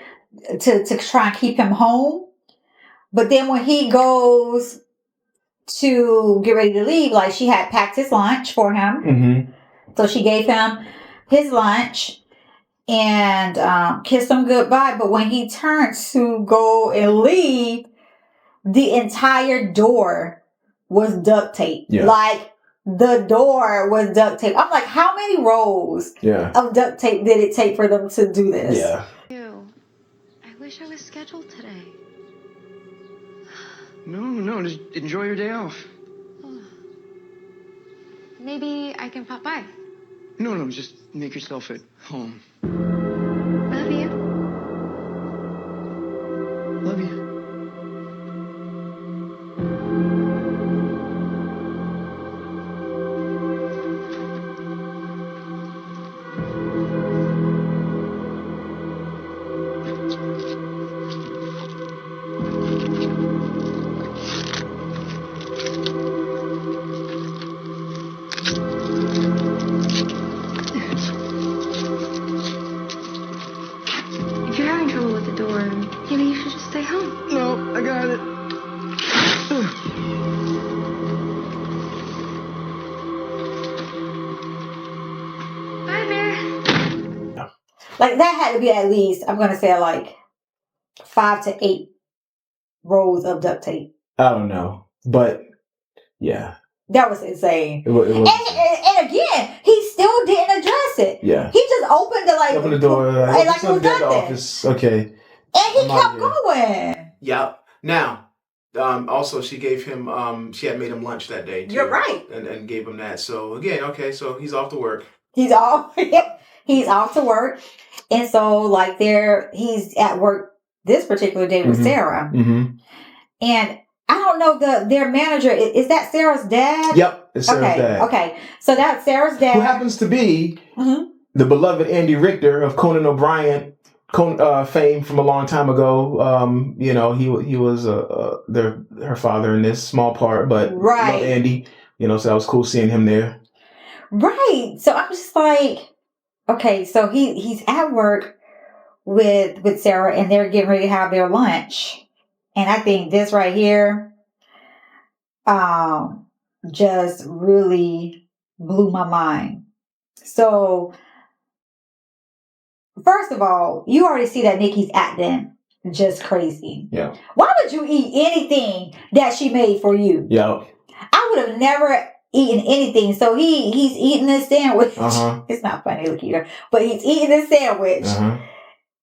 to try and keep him home? But then when he goes to get ready to leave, like she had packed his lunch for him, so she gave him his lunch and kissed him goodbye. But when he turned to go and leave, the entire door was duct tape. Yeah. Like the door was duct tape. I'm like, how many rolls of duct tape did it take for them to do this? Yeah. I wish I was scheduled today. No, just enjoy your day off. Maybe I can pop by. No, just make yourself at home. Love you. Love you. If you're having trouble with the door, maybe you should just stay home. No, I got it. Bye, Bear. Like that had to be at least, I'm gonna say like 5 to 8 rolls of duct tape. I don't know, but yeah, That was insane. it was. And again, he still didn't address it. Yeah. He just opened the door. like it was the nothing. office. Okay. And he I'm out kept here. going. Yep. Now, also she gave him, she had made him lunch that day too. You're right. And gave him that. So again, okay, so he's off to work. He's off to work. And so like he's at work this particular day with Sarah. Mm-hmm. And I don't know their manager, is that Sarah's dad? Yep, it's Sarah's dad. Okay. So that's Sarah's dad. Who happens to be the beloved Andy Richter of Conan O'Brien fame from a long time ago. You know, he was her father in this small part, but love Andy. You know, so that was cool seeing him there. Right. So I'm just like, okay, so he's at work with Sarah and they're getting ready to have their lunch. And I think this right here just really blew my mind. So first of all, you already see that Nikki's acting just crazy. Yeah. Why would you eat anything that she made for you? Yeah. I would have never eaten anything. So he's eating this sandwich. Uh-huh. It's not funny, Laketta, but he's eating this sandwich. Uh-huh.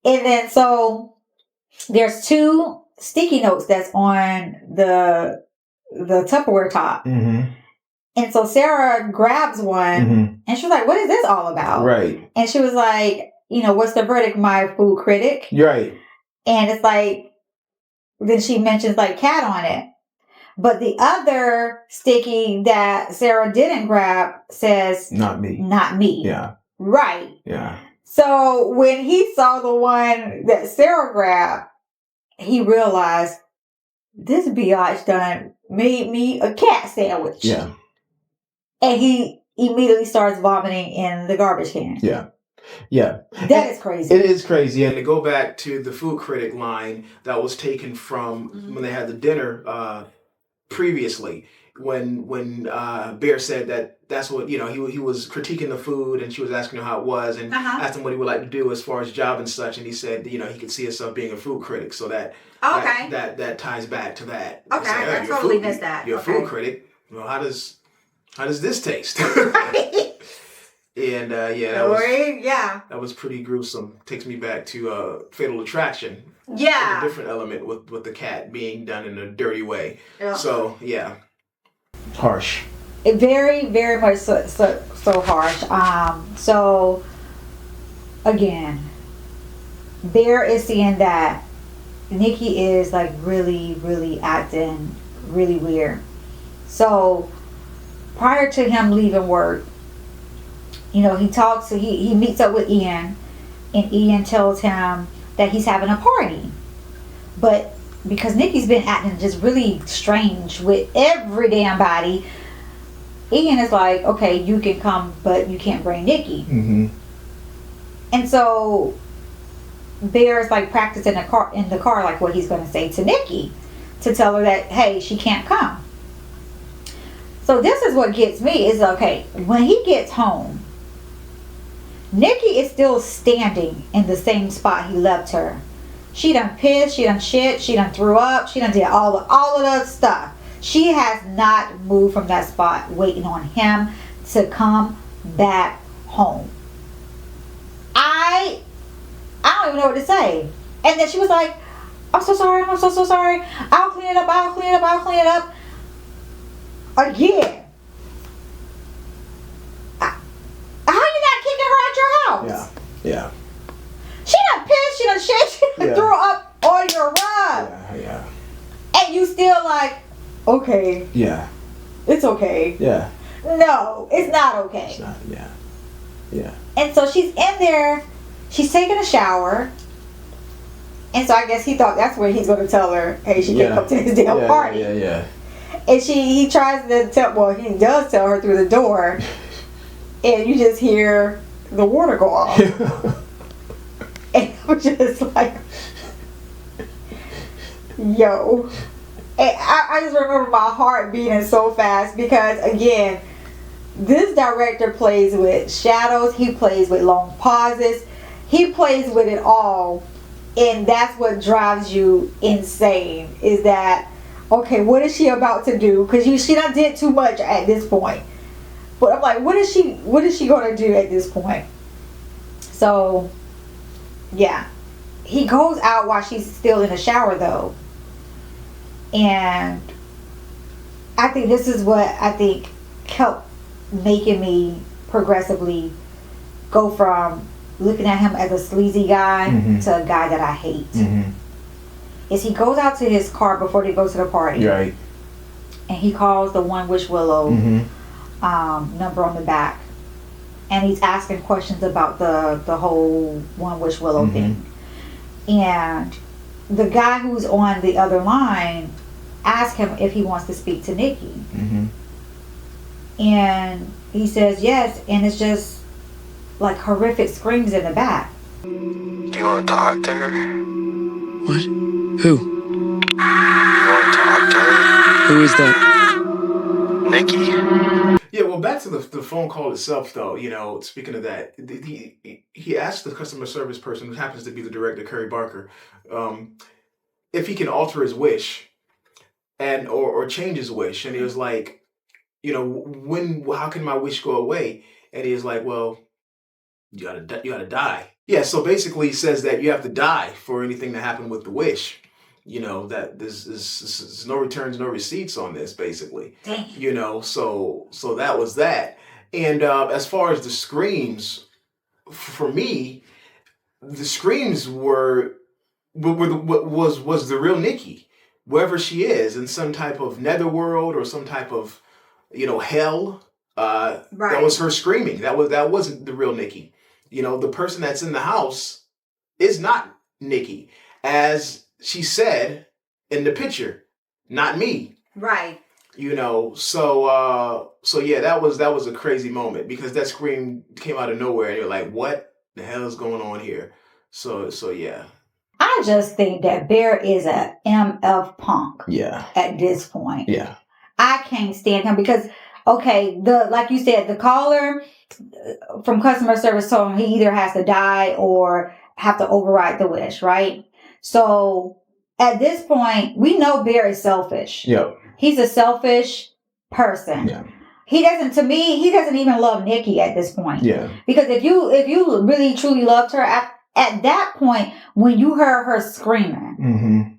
And then so there's 2 sticky notes that's on the Tupperware top. Mm-hmm. And so Sarah grabs one and she's like, what is this all about? Right. And she was like, you know, what's the verdict, my food critic? Right. And it's like, then she mentions like cat on it. But the other sticky that Sarah didn't grab says, Not me. Not me. Yeah. Right. Yeah. So when he saw the one that Sarah grabbed, he realized this biatch done made me a cat sandwich. Yeah. And he immediately starts vomiting in the garbage can. Yeah. Yeah. That is crazy. It is crazy. And to go back to the food critic line that was taken from when they had the dinner previously, when Bear said that's what, you know, he was critiquing the food and she was asking him how it was and asked him what he would like to do as far as job and such, and he said, you know, he could see himself being a food critic, so that ties back to that. Okay, Say, I totally missed that. You're Okay. a food critic. Well, how does this taste? And that was pretty gruesome. Takes me back to Fatal Attraction. Yeah. A different element with the cat being done in a dirty way. Yeah. So yeah. Harsh. Very, very much so harsh. So again, Bear is seeing that Nikki is like really, really acting really weird. So prior to him leaving work, he meets up with Ian, and Ian tells him that he's having a party. But because Nikki's been acting just really strange with every damn body, Ian is like, okay, you can come, but you can't bring Nikki. Mm-hmm. And so Bear's like practicing in the car, like what he's going to say to Nikki to tell her that, hey, she can't come. So this is what gets me is, okay, when he gets home, Nikki is still standing in the same spot he left her. She done pissed, she done shit, she done threw up, she done did all of that stuff. She has not moved from that spot waiting on him to come back home. I don't even know what to say. And then she was like, I'm so sorry, I'm so sorry. I'll clean it up. Again. How you not kicking her out your house? Yeah. She done pissed, she done shit, she done threw up on your rug. Yeah. And you still like, okay. Yeah. It's okay. Yeah. No, it's not okay. It's not, yeah. And so she's in there, she's taking a shower. And so I guess he thought that's where he's going to tell her, hey, she can't come to his damn party. Yeah. And he tries to he does tell her through the door. And you just hear the water go off. And I'm just like, yo. And I just remember my heart beating so fast because, again, this director plays with shadows. He plays with long pauses. He plays with it all. And that's what drives you insane is that, okay, what is she about to do? Because she done did too much at this point. But I'm like, what is she going to do at this point? So, yeah. He goes out while she's still in the shower, though. And I think this is what kept making me progressively go from looking at him as a sleazy guy to a guy that I hate. Is he goes out to his car before they go to the party. Right. And he calls the One Wish Willow number on the back. And he's asking questions about the whole One Wish Willow thing. And the guy who's on the other line asks him if he wants to speak to Nikki. And he says yes, and it's just like horrific screams in the back. Do you want to talk to her? What? Who? You want to talk to her? Who is that? Nikki? Yeah, well, back to the phone call itself, though. Speaking of that, he asked the customer service person, who happens to be the director, Curry Barker, if he can alter his wish and or change his wish. And he was like, how can my wish go away? And he was like, well, you gotta die. Yeah, so basically he says that you have to die for anything to happen with the wish. That there's no returns, no receipts on this, basically. Dang. So that was that. And as far as the screams, for me, the screams was the real Nikki, wherever she is, in some type of netherworld or some type of hell. Right. That was her screaming. That wasn't the real Nikki. The person that's in the house is not Nikki, as she said in the picture, not me. Right. So yeah, that was a crazy moment because that scream came out of nowhere and you're like, what the hell is going on here? So yeah. I just think that Bear is a MF Punk. Yeah. At this point. Yeah. I can't stand him because, okay, like you said, the caller from customer service told him he either has to die or have to override the wish, right? So at this point, we know Bear is selfish. Yep. He's a selfish person. Yeah. He doesn't even love Nikki at this point. Yeah. Because if you really truly loved her at that point, when you heard her screaming,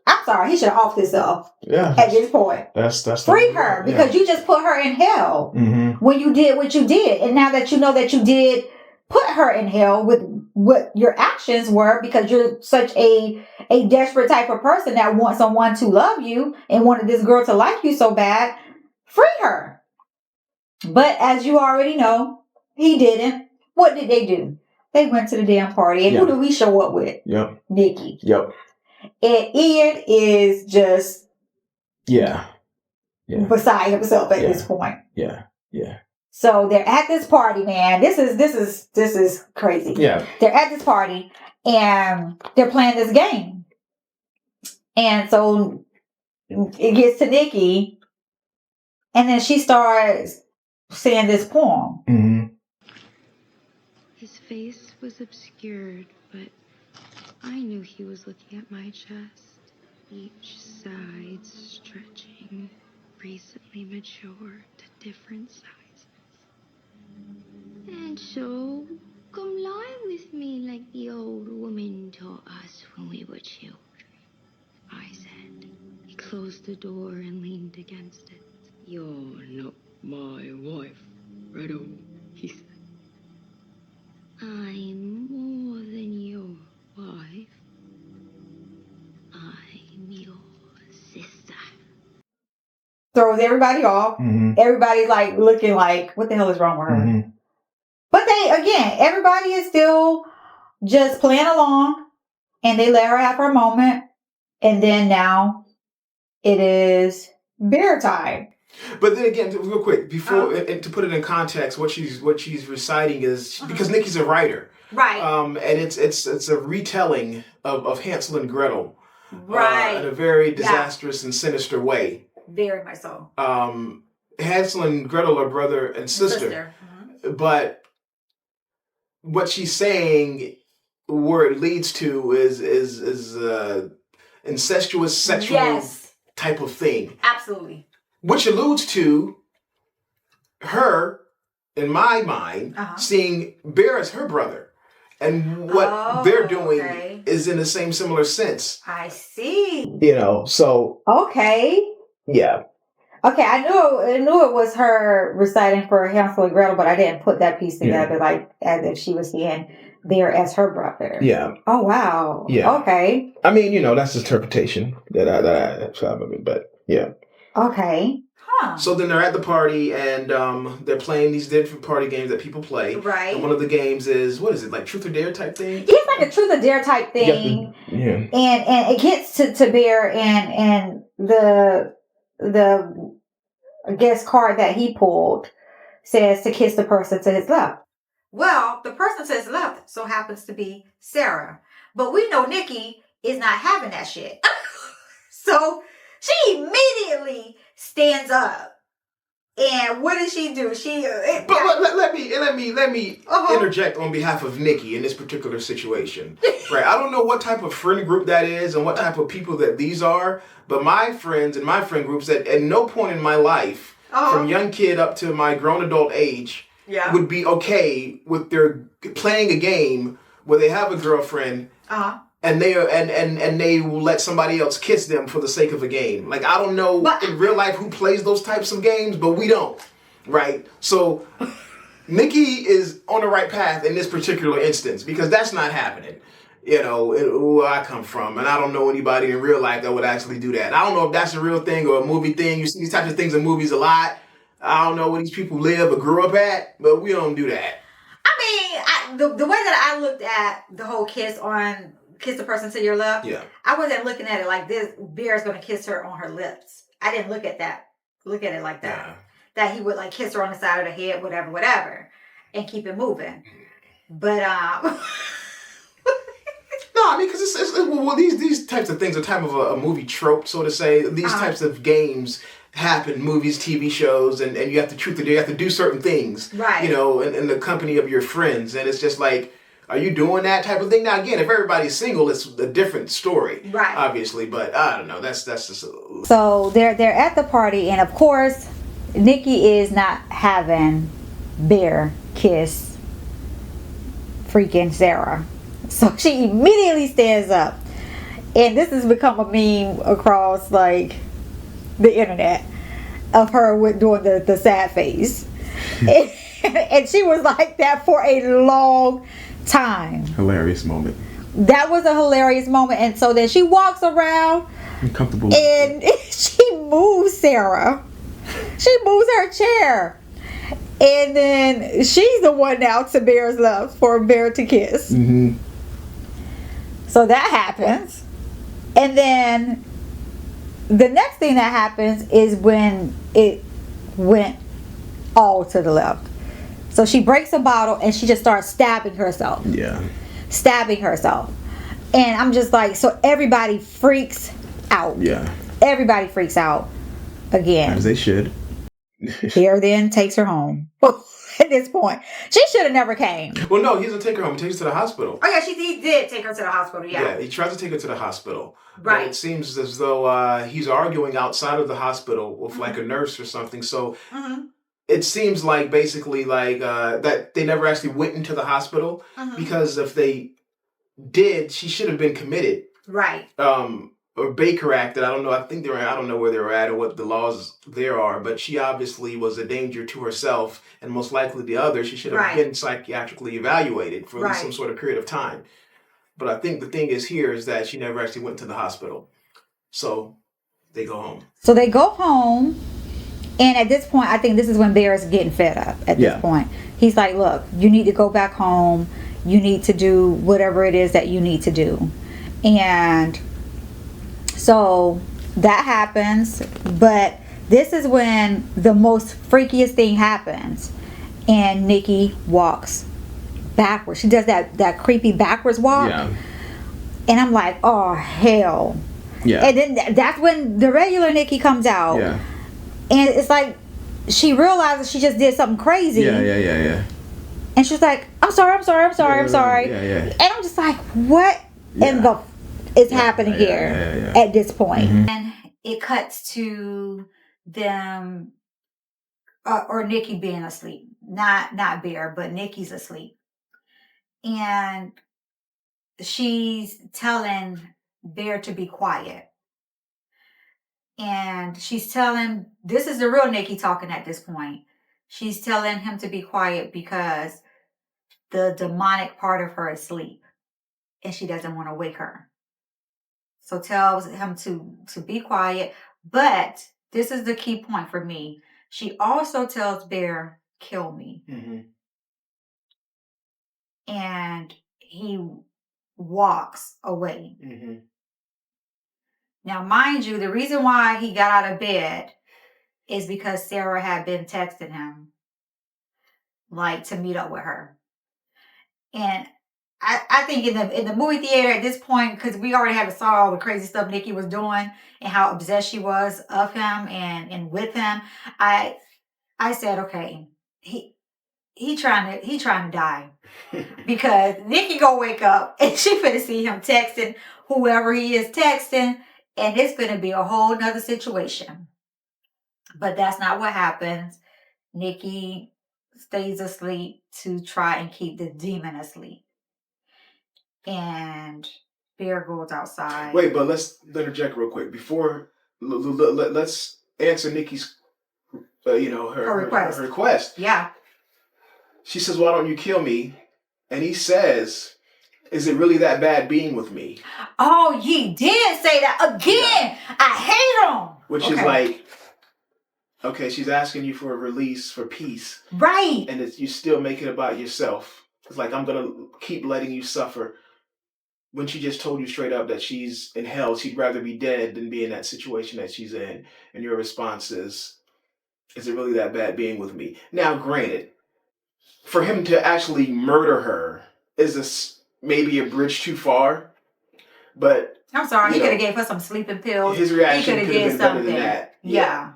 I'm sorry, he should have offed himself. Yeah. At this point. That's free her because you just put her in hell when you did what you did. And now that you know that you did put her in hell with what your actions were, because you're such a desperate type of person that wants someone to love you and wanted this girl to like you so bad, free her. But as you already know, he didn't. What did they do? They went to the damn party. And who do we show up with? Yep. Nikki. Yep. And Ian is just beside himself at this point. Yeah. So they're at this party, man. This is crazy. Yeah. They're at this party and they're playing this game. And so it gets to Nikki, and then she starts saying this poem. Mm-hmm. His face was obscured, but I knew he was looking at my chest, each side stretching, recently matured to different sizes. And so, come lie with me like the old woman taught us when we were children, I said. He closed the door and leaned against it. You're not my wife, Gretel, he said. I'm more than your wife. I'm your sister. Throws everybody off. Mm-hmm. Everybody's like looking like, what the hell is wrong with her? Mm-hmm. But everybody is still just playing along, and they let her have her moment. And then now it is beer time. But then again, real quick, before and to put it in context, what she's reciting is because Nikki's a writer, right? And it's a retelling of Hansel and Gretel, right? In a very disastrous and sinister way. Very much so. Hansel and Gretel are brother and sister. Mm-hmm. But what she's saying, where it leads to, is incestuous sexual type of thing. Absolutely. Which alludes to her, in my mind, seeing Bear as her brother. And what they're doing is in the same similar sense. I see. So. Okay. Yeah. Okay, I knew it was her reciting for Hansel and Gretel, but I didn't put that piece together, like as if she was seeing Bear as her brother. Yeah. Oh, wow. Yeah. Okay. I mean, that's interpretation that I mean, but yeah. Okay. Huh. So then they're at the party and they're playing these different party games that people play. Right. And one of the games is, what is it, like Truth or Dare type thing? Yeah, it's like a Truth or Dare type thing. And it gets to Bear, and the I guess card that he pulled says to kiss the person to his left. Well, the person to his left so happens to be Sarah. But we know Nikki is not having that shit. So she immediately stands up. And what does she do? But let me interject on behalf of Nikki in this particular situation. Right. I don't know what type of friend group that is and what type of people that these are, but my friends and my friend groups at no point in my life, from young kid up to my grown adult age, would be okay with their playing a game where they have a girlfriend and they are and they will let somebody else kiss them for the sake of a game. Like, I don't know in real life who plays those types of games, but we don't. Right? So Nikki is on the right path in this particular instance because that's not happening. Where I come from, and I don't know anybody in real life that would actually do that. I don't know if that's a real thing or a movie thing. You see these types of things in movies a lot. I don't know where these people live or grew up at, but we don't do that. I mean, the way that I looked at the whole kiss the person to your left, I wasn't looking at it like this. Bear's going to kiss her on her lips. I didn't look at it like that. Yeah. That he would like kiss her on the side of the head, whatever, and keep it moving. But no, I mean, because these types of things are type of a movie trope, so to say. These types of games happen, movies, TV shows, and you have to do certain things, right? In the company of your friends, and it's just like, are you doing that type of thing? Now, again, if everybody's single, it's a different story, right? Obviously, but I don't know. That's just so they're at the party, and of course, Nikki is not having Bear kiss freaking Sarah. So she immediately stands up. And this has become a meme across like the internet of her doing the sad face. And she was like that for a long time. Hilarious moment. That was a hilarious moment. And so then she walks around uncomfortable and she moves Sarah. She moves her chair. And then she's the one now to Bear's love for Bear to kiss. Mm-hmm. So that happens. And then the next thing that happens is when it went all to the left. So she breaks a bottle and she just starts stabbing herself. Yeah. Stabbing herself. And I'm just like, so everybody freaks out. Yeah. Everybody freaks out again. As they should. Bear then takes her home. At this point, she should have never came. Well, no, he doesn't take her home. He takes her to the hospital. Oh yeah, he did take her to the hospital. Yeah, he tries to take her to the hospital. Right. But it seems as though he's arguing outside of the hospital with like a nurse or something. So it seems like basically like that they never actually went into the hospital because if they did, she should have been committed. Right. Or Baker acted. I don't know. I don't know where they were at or what the laws there are. But she obviously was a danger to herself and most likely the others. She should have been psychiatrically evaluated for at least some sort of period of time. But I think the thing is here is that she never actually went to the hospital. So they go home. So they go home. And at this point, I think this is when Bear is getting fed up at this point. He's like, look, you need to go back home. You need to do whatever it is that you need to do. And so that happens. But this is when the most freakiest thing happens. And Nikki walks backwards. She does that creepy backwards walk. Yeah. And I'm like, oh, hell. Yeah. And then that's when the regular Nikki comes out. Yeah. And it's like she realizes she just did something crazy. Yeah. And she's like, I'm sorry. And I'm just like, what in the is happening here at this point? And it cuts to them or Nikki being asleep. Not Bear, but Nikki's asleep. And she's telling Bear to be quiet. And she's telling, this is the real Nikki talking at this point. She's telling him to be quiet because the demonic part of her is asleep. And she doesn't want to wake her. So tells him to be quiet. But this is the key point for me. She also tells Bear, kill me. And he walks away. Now, mind you, the reason why he got out of bed is because Sarah had been texting him, like, to meet up with her. And I think in the movie theater at this point, because we already had saw all the crazy stuff Nikki was doing and how obsessed she was of him and with him, I said, okay, he trying to die. Because Nikki gonna wake up and she finna see him texting whoever he is texting, and it's gonna be a whole nother situation. But that's not what happens. Nikki stays asleep to try and keep the demon asleep. And Bear goes outside. Wait, but let's interject real quick. Before, let's answer Nikki's, her request. Yeah. She says, why don't you kill me? And he says, is it really that bad being with me? Oh, he did say that again. Yeah. I hate him. Which is like, okay, she's asking you for a release, for peace. Right. And you still make it about yourself. It's like, I'm going to keep letting you suffer. When she just told you straight up that she's in hell, she'd rather be dead than be in that situation that she's in. And your response is it really that bad being with me? Now, granted, for him to actually murder her is maybe a bridge too far. But I'm sorry, he could have gave her some sleeping pills. His reaction could have been better than that. Yeah.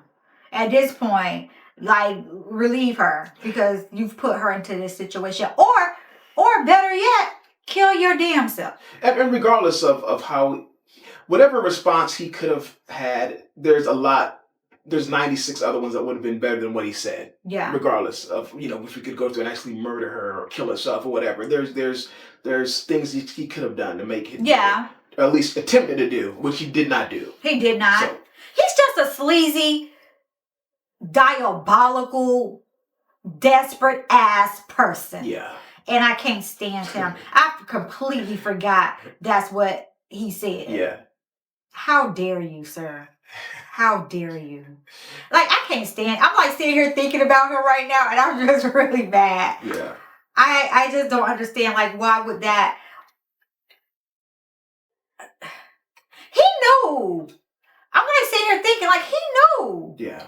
At this point, like, relieve her because you've put her into this situation. Or better yet, kill your damn self. And regardless of how, whatever response he could have had, there's 96 other ones that would have been better than what he said. Yeah. Regardless of, if we could go through and actually murder her or kill herself or whatever. There's things he could have done to make it. Yeah. Or at least attempted to do, which he did not do. He did not. So, he's just a sleazy, diabolical, desperate ass person. Yeah. And I can't stand him. I completely forgot that's what he said. Yeah. How dare you, sir? How dare you? Like, I can't stand. I'm like sitting here thinking about her right now, and I'm just really mad. Yeah. I just don't understand. Like, why would that? He knew. I'm like sitting here thinking, like, he knew. Yeah.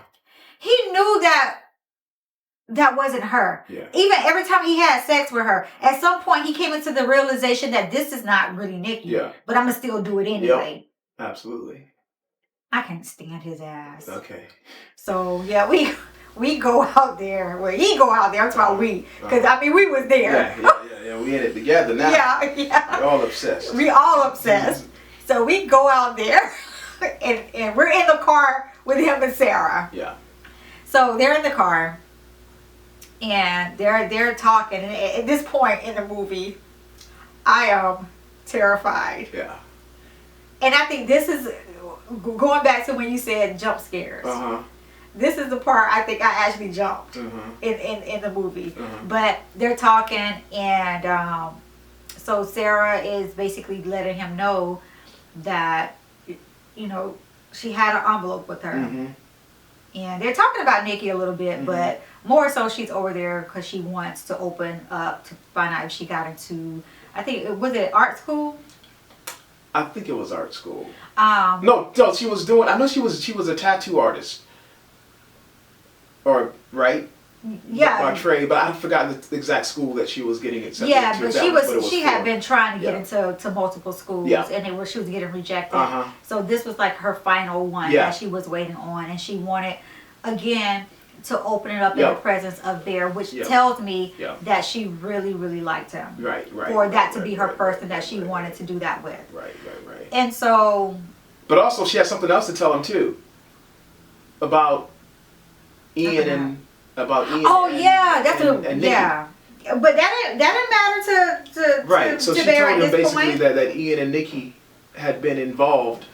He knew that wasn't her. Yeah. Even every time he had sex with her, at some point he came into the realization that this is not really Nikki. Yeah. But I'm gonna still do it anyway. Yep. Absolutely. I can't stand his ass. Okay. So yeah, we go out there. Well, he go out there. I'm talking about we, because I mean we was there. Yeah. We in it together now. Yeah. We're all obsessed. We all obsessed. So we go out there, and we're in the car with him and Sarah. Yeah. So they're in the car, and they're talking. And at this point in the movie, I am terrified. Yeah. And I think this is going back to when you said jump scares. This is the part I think I actually jumped in the movie. But they're talking, and so Sarah is basically letting him know that, you know, she had an envelope with her. And they're talking about Nikki a little bit, but more so she's over there because she wants to open up to find out if she got into, I think, was it art school? I think it was art school. No, she was doing. I know she was a tattoo artist. Or right? Yeah. By trade, but I forgot the exact school that she was getting accepted yeah, to. but she had been trying to get into multiple schools, Yeah. and she was getting rejected. So this was like her final one that she was waiting on, and she wanted again to open it up in the presence of Bear, which tells me that she really, really liked him. Right. For that to be her person that she wanted to do that with. Right. And so. But also, she had something else to tell him too. About Ian and. That's and Nikki. But that didn't matter to right. So to she Bear told at him this basically point. that Ian and Nikki had been involved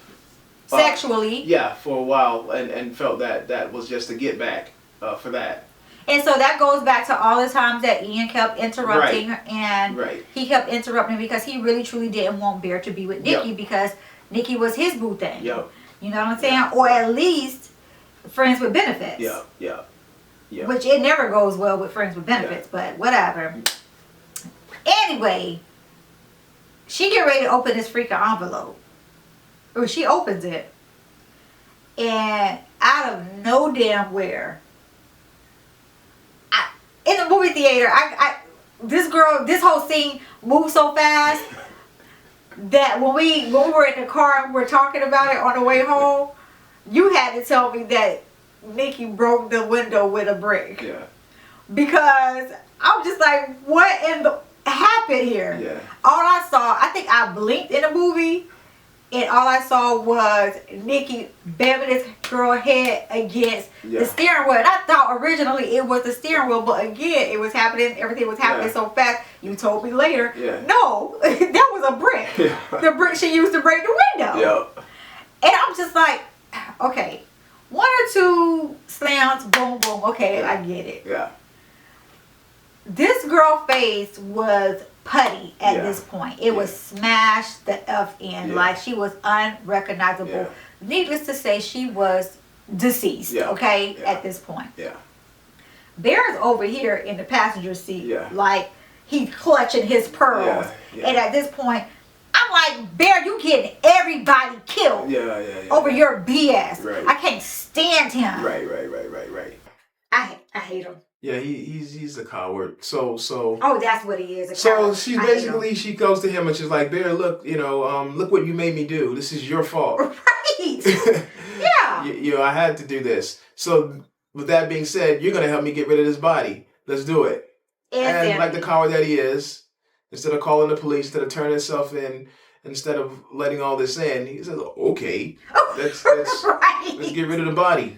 sexually. For a while, and felt that was just a get back for that. And so that goes back to all the times that Ian kept interrupting, and he kept interrupting because he really truly didn't want Bear to be with Nikki because Nikki was his boo thing. You know what I'm saying? Or at least friends with benefits. Yeah. Which it never goes well with friends with benefits, but whatever. Anyway, she get ready to open this freaking envelope. Or she opens it. And out of no damn where, in the movie theater, this whole scene moved so fast that when we were in the car and we were talking about it on the way home, you had to tell me that Nikki broke the window with a brick. Yeah. Because I'm just like, what in the happened here? Yeah. All I saw, I think I blinked in the movie, and all I saw was Nikki bamming this girl head against the steering wheel. And I thought originally it was the steering wheel, but again, it was happening, everything was happening so fast. You told me later, no, that was a brick. The brick she used to break the window. And I'm just like, okay, 1 or 2 slams, boom, boom. Okay, I get it. Yeah. This girl face was putty at this point. It was smashed the F in. Like she was unrecognizable. Needless to say, she was deceased, at this point. Yeah. Bear's over here in the passenger seat, like he's clutching his pearls. And at this point, I'm like, Bear, you getting everybody killed over your BS. Right. I can't stand him. Right. I hate him. Yeah, he's a coward. So. Oh, that's what he is. So she basically she goes to him and she's like, Bear, look, look what you made me do. This is your fault. Right. Yeah. I had to do this. So with that being said, you're gonna help me get rid of this body. Let's do it. And like the coward that he is, instead of calling the police, instead of turning himself in, instead of letting all this in, he says, okay, let's get rid of the body.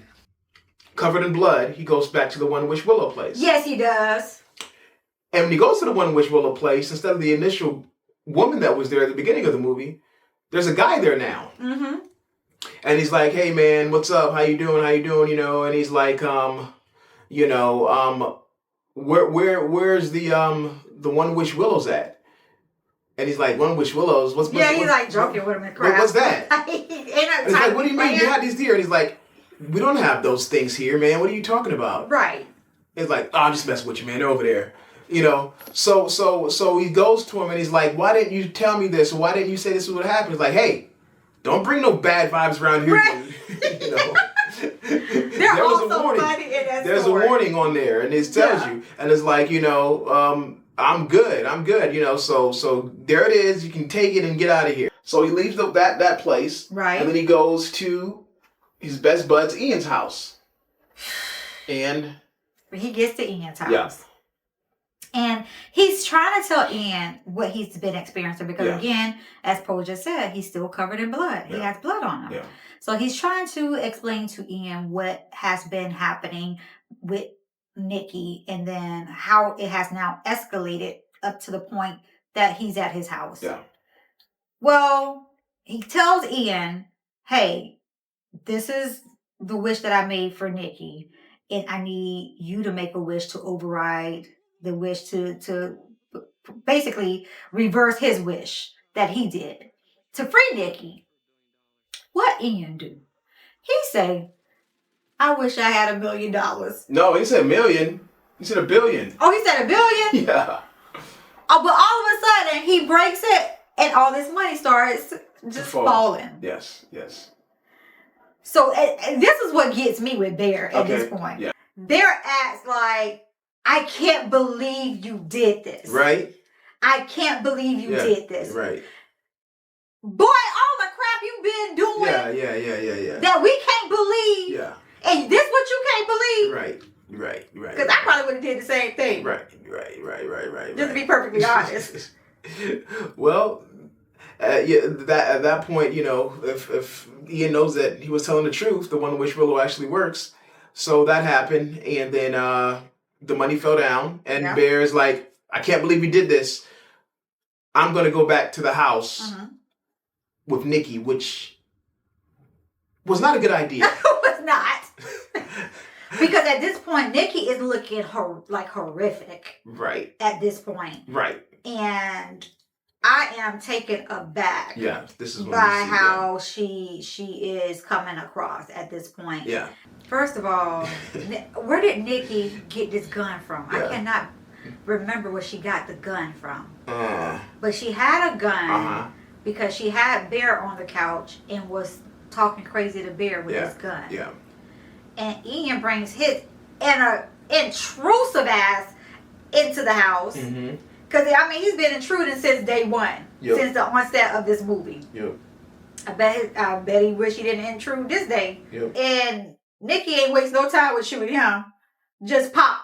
Covered in blood, he goes back to the One Wish Willow place. Yes, he does. And when he goes to the One Wish Willow place, instead of the initial woman that was there at the beginning of the movie, there's a guy there now. Mm-hmm. And he's like, hey man, what's up? How you doing? And he's like, where's the One Wish Willows at? And he's like, One Wish Willows? What's he's like joking with him and crap. What's that? And he's like, what do you mean? You had these deer? And he's like, we don't have those things here, man. What are you talking about? Right. It's like, oh, I'm just messing with you, man. They're over there. You know, so he goes to him and he's like, why didn't you tell me this? Or why didn't you say this is what happened? He's like, hey, don't bring no bad vibes around here, dude. You know. There was a warning. There's a warning on there, and it tells you, and it's like, you know, I'm good, you know. So there it is. You can take it and get out of here. So he leaves that place, right, and then he goes to his best bud's Ian's house, and he gets to Ian's house. Yeah. And he's trying to tell Ian what he's been experiencing because, again, as Poe just said, he's still covered in blood. He has blood on him. Yeah. So he's trying to explain to Ian what has been happening with Nikki and then how it has now escalated up to the point that he's at his house. Yeah. Well, he tells Ian, hey, this is the wish that I made for Nikki, and I need you to make a wish to override the wish to basically reverse his wish that he did to free Nikki. What Ian do? He say, I wish I had $1 million. No, he said million. He said $1 billion. Oh, he said $1 billion? Yeah. Oh, but all of a sudden he breaks it and all this money starts just falling. Yes. So this is what gets me with Bear at this point. Yeah. Bear acts like, I can't believe you did this. Right? I can't believe you did this. Right. Boy, all the crap you've been doing. Yeah. That we can't believe. Yeah. And this what you can't believe. Right. Because I probably would have did the same thing. Right. Just to be perfectly honest. Well, at that point, you know, if Ian knows that he was telling the truth, the one in which Willow actually works. So that happened, and then the money fell down, and Bear's like, I can't believe you did this. I'm going to go back to the house with Nikki, which was not a good idea. It was not. Because at this point, Nikki is looking like horrific. Right. At this point. Right. And I am taken aback. Yeah, this is by how she is coming across at this point. Yeah. First of all, where did Nikki get this gun from? I cannot remember where she got the gun from. But she had a gun because she had Bear on the couch and was talking crazy to Bear with his gun. Yeah. And Ian brings his intrusive ass into the house. Because, I mean, he's been intruding since day one. Yep. Since the onset of this movie. Yep. I bet he wish he didn't intrude this day. Yep. And Nikki ain't waste no time with shooting him. Just pop.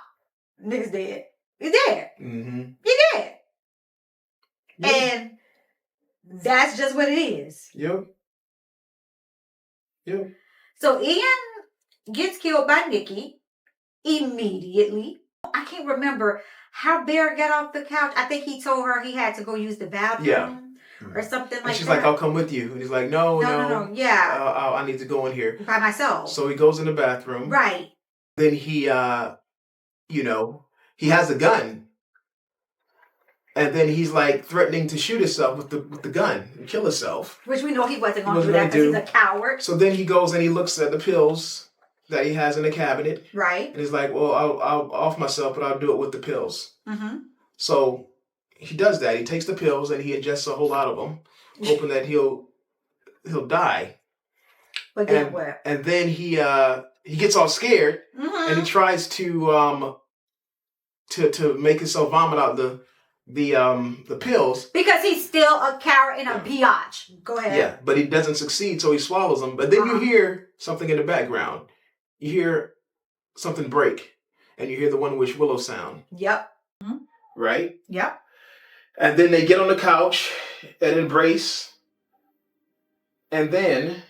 Nigga's dead. He's dead. He dead. Yep. And that's just what it is. Yep. So Ian gets killed by Nikki immediately. I can't remember how Bear got off the couch. I think he told her he had to go use the bathroom or something like that. And she's like, I'll come with you. And he's like, no. Yeah. I need to go in here. By myself. So he goes in the bathroom. Right. Then he, you know, he has a gun. And then he's like threatening to shoot himself with the gun and kill himself. Which we know he wasn't going to do that because he's a coward. So then he goes and he looks at the pills that he has in the cabinet. Right. And he's like, well, I'll off myself, but I'll do it with the pills. So he does that. He takes the pills and he ingests a whole lot of them, hoping that he'll die. But then what? And then he gets all scared and he tries to make himself vomit out the pills. Because he's still a coward and a biatch. Go ahead. Yeah, but he doesn't succeed, so he swallows them. But then you hear something in the background. You hear something break, and you hear the one which Willow sound. Yep. Right? Yep. And then they get on the couch and embrace, and then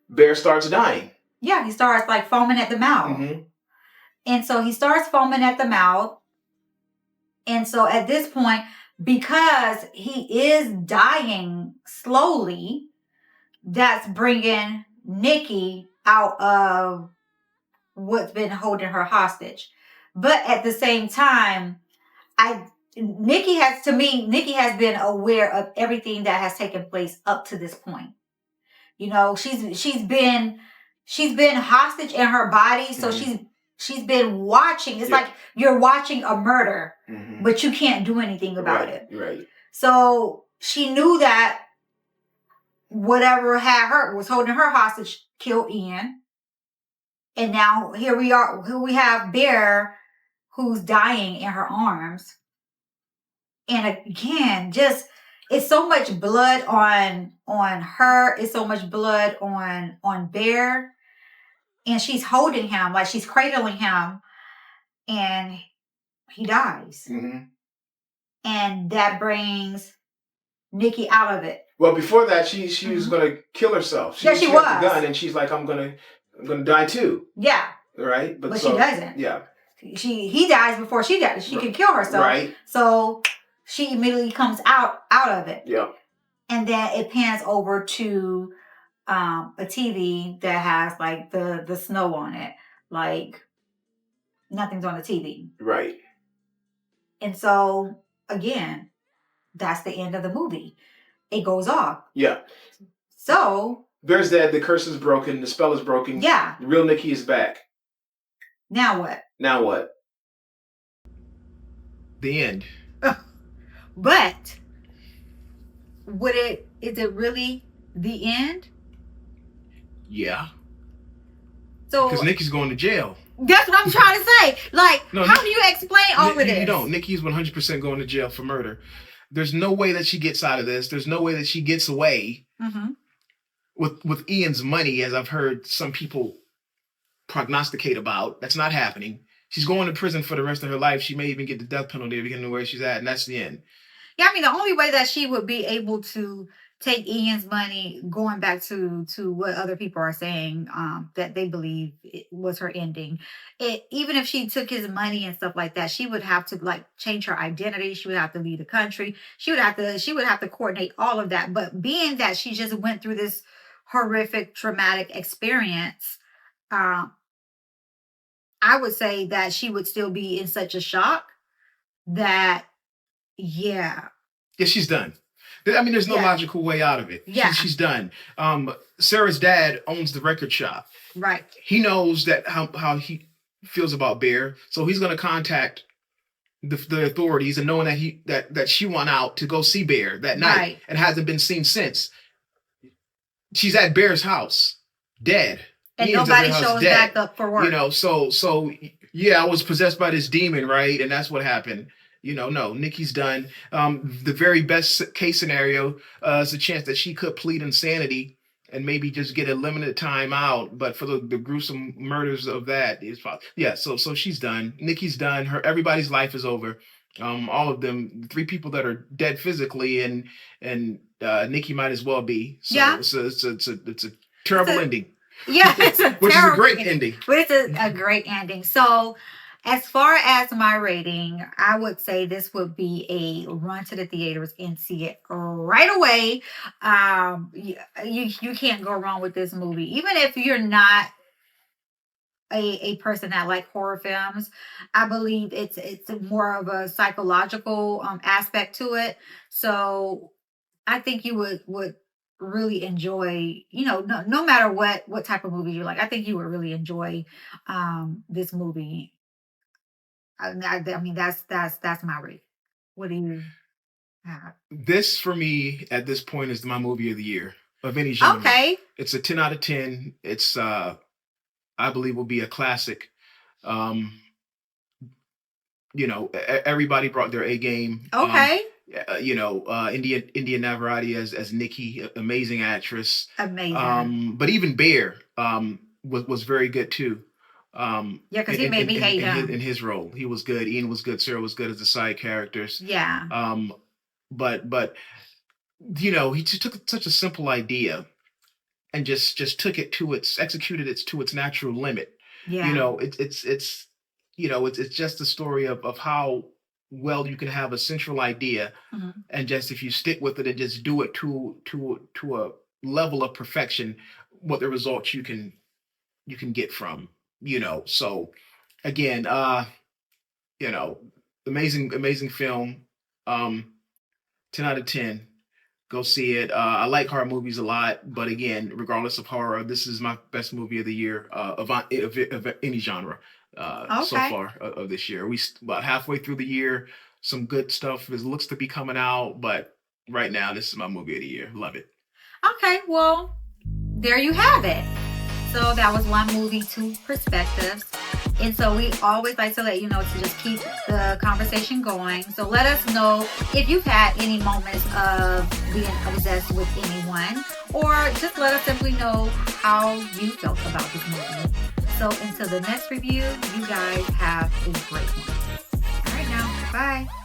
Bear starts dying. Yeah, he starts like foaming at the mouth. And so he starts foaming at the mouth. And so at this point, because he is dying slowly, that's bringing Nikki out of what's been holding her hostage. But at the same time, Nikki has been aware of everything that has taken place up to this point. You know, she's been she's been hostage in her body, so she's been watching. It's like you're watching a murder, but you can't do anything about it. Right. So she knew that whatever was holding her hostage killed Ian. And now here we have Bear, who's dying in her arms. And again, just it's so much blood on her. It's so much blood on Bear. And she's holding him, like she's cradling him, and he dies. And that brings Nikki out of it. Well, before that, she was gonna kill herself. She had was. The gun, and she's like, I'm gonna die too. Yeah. Right. But she doesn't. Yeah. He dies before she dies. She can kill herself. Right. So she immediately comes out of it. Yeah. And then it pans over to a TV that has like the snow on it. Like nothing's on the TV. Right. And so again, that's the end of the movie. It goes off. Yeah. So Bear's dead, the curse is broken, the spell is broken. Yeah. The real Nikki is back. Now what? The end. But is it really the end? Yeah. So because Nikki's going to jail. That's what I'm trying to say. Like, how do you explain all of this? You don't. Nikki's 100% going to jail for murder. There's no way that she gets out of this. There's no way that she gets away with Ian's money, as I've heard some people prognosticate about. That's not happening. She's going to prison for the rest of her life. She may even get the death penalty depending on where she's at, and that's the end. Yeah, I mean, the only way that she would be able to take Ian's money, going back to what other people are saying, that they believe it was her ending. Even if she took his money and stuff like that, she would have to like change her identity. She would have to leave the country. She would have to coordinate all of that. But being that she just went through this horrific, traumatic experience, I would say that she would still be in such a shock that, yeah, she's done. I mean, there's no logical way out of it. Yeah. She's done. Sarah's dad owns the record shop. Right. He knows that how he feels about Bear, so he's going to contact the authorities, and knowing that she went out to go see Bear that night and hasn't been seen since. She's at Bear's house, dead. And Ian's nobody shows back up for work. You know, so yeah, I was possessed by this demon, right? And that's what happened. You know, no, Nikki's done. The very best case scenario is a chance that she could plead insanity and maybe just get a limited time out. But for the gruesome murders of that is possible. Yeah, so she's done. Nikki's done. Everybody's life is over. All of them, 3 people that are dead physically, and Nikki might as well be. So yeah, it's a terrible ending. Yeah, it's which is a great ending. But it's a great ending. So, as far as my rating, I would say this would be a run to the theaters and see it right away. You can't go wrong with this movie, even if you're not a person that like horror films. I believe it's more of a psychological aspect to it. So, I think you would really enjoy, no matter what type of movie you like. I think you would really enjoy this movie. I mean, that's my rating. What do you have? This, for me, at this point, is my movie of the year of any genre. Okay. It's a 10 out of 10. It's, I believe, will be a classic. Everybody brought their A game. Okay. India Navarrete as Nikki, amazing actress. Amazing. But even Bear was very good too. Because he made me hate him in his role. He was good. Ian was good. Sarah was good as the side characters. Yeah. But he took such a simple idea and just executed it to its natural limit. Yeah. It's just a story of how well you can have a central idea, and just if you stick with it and just do it to a level of perfection, what the results you can get from. So again, amazing film. 10 out of 10. Go see it. I like horror movies a lot, but again, regardless of horror, this is my best movie of the year of any genre so Okay. far of this year. About halfway through the year. Some good stuff looks to be coming out, but right now, this is my movie of the year. Love it. Okay, well, there you have it. So that was one movie, two perspectives. And so we always like to let you know to just keep the conversation going. So let us know if you've had any moments of being obsessed with anyone, or just let us simply know how you felt about this movie. So until the next review, you guys have a great one. All right now, bye.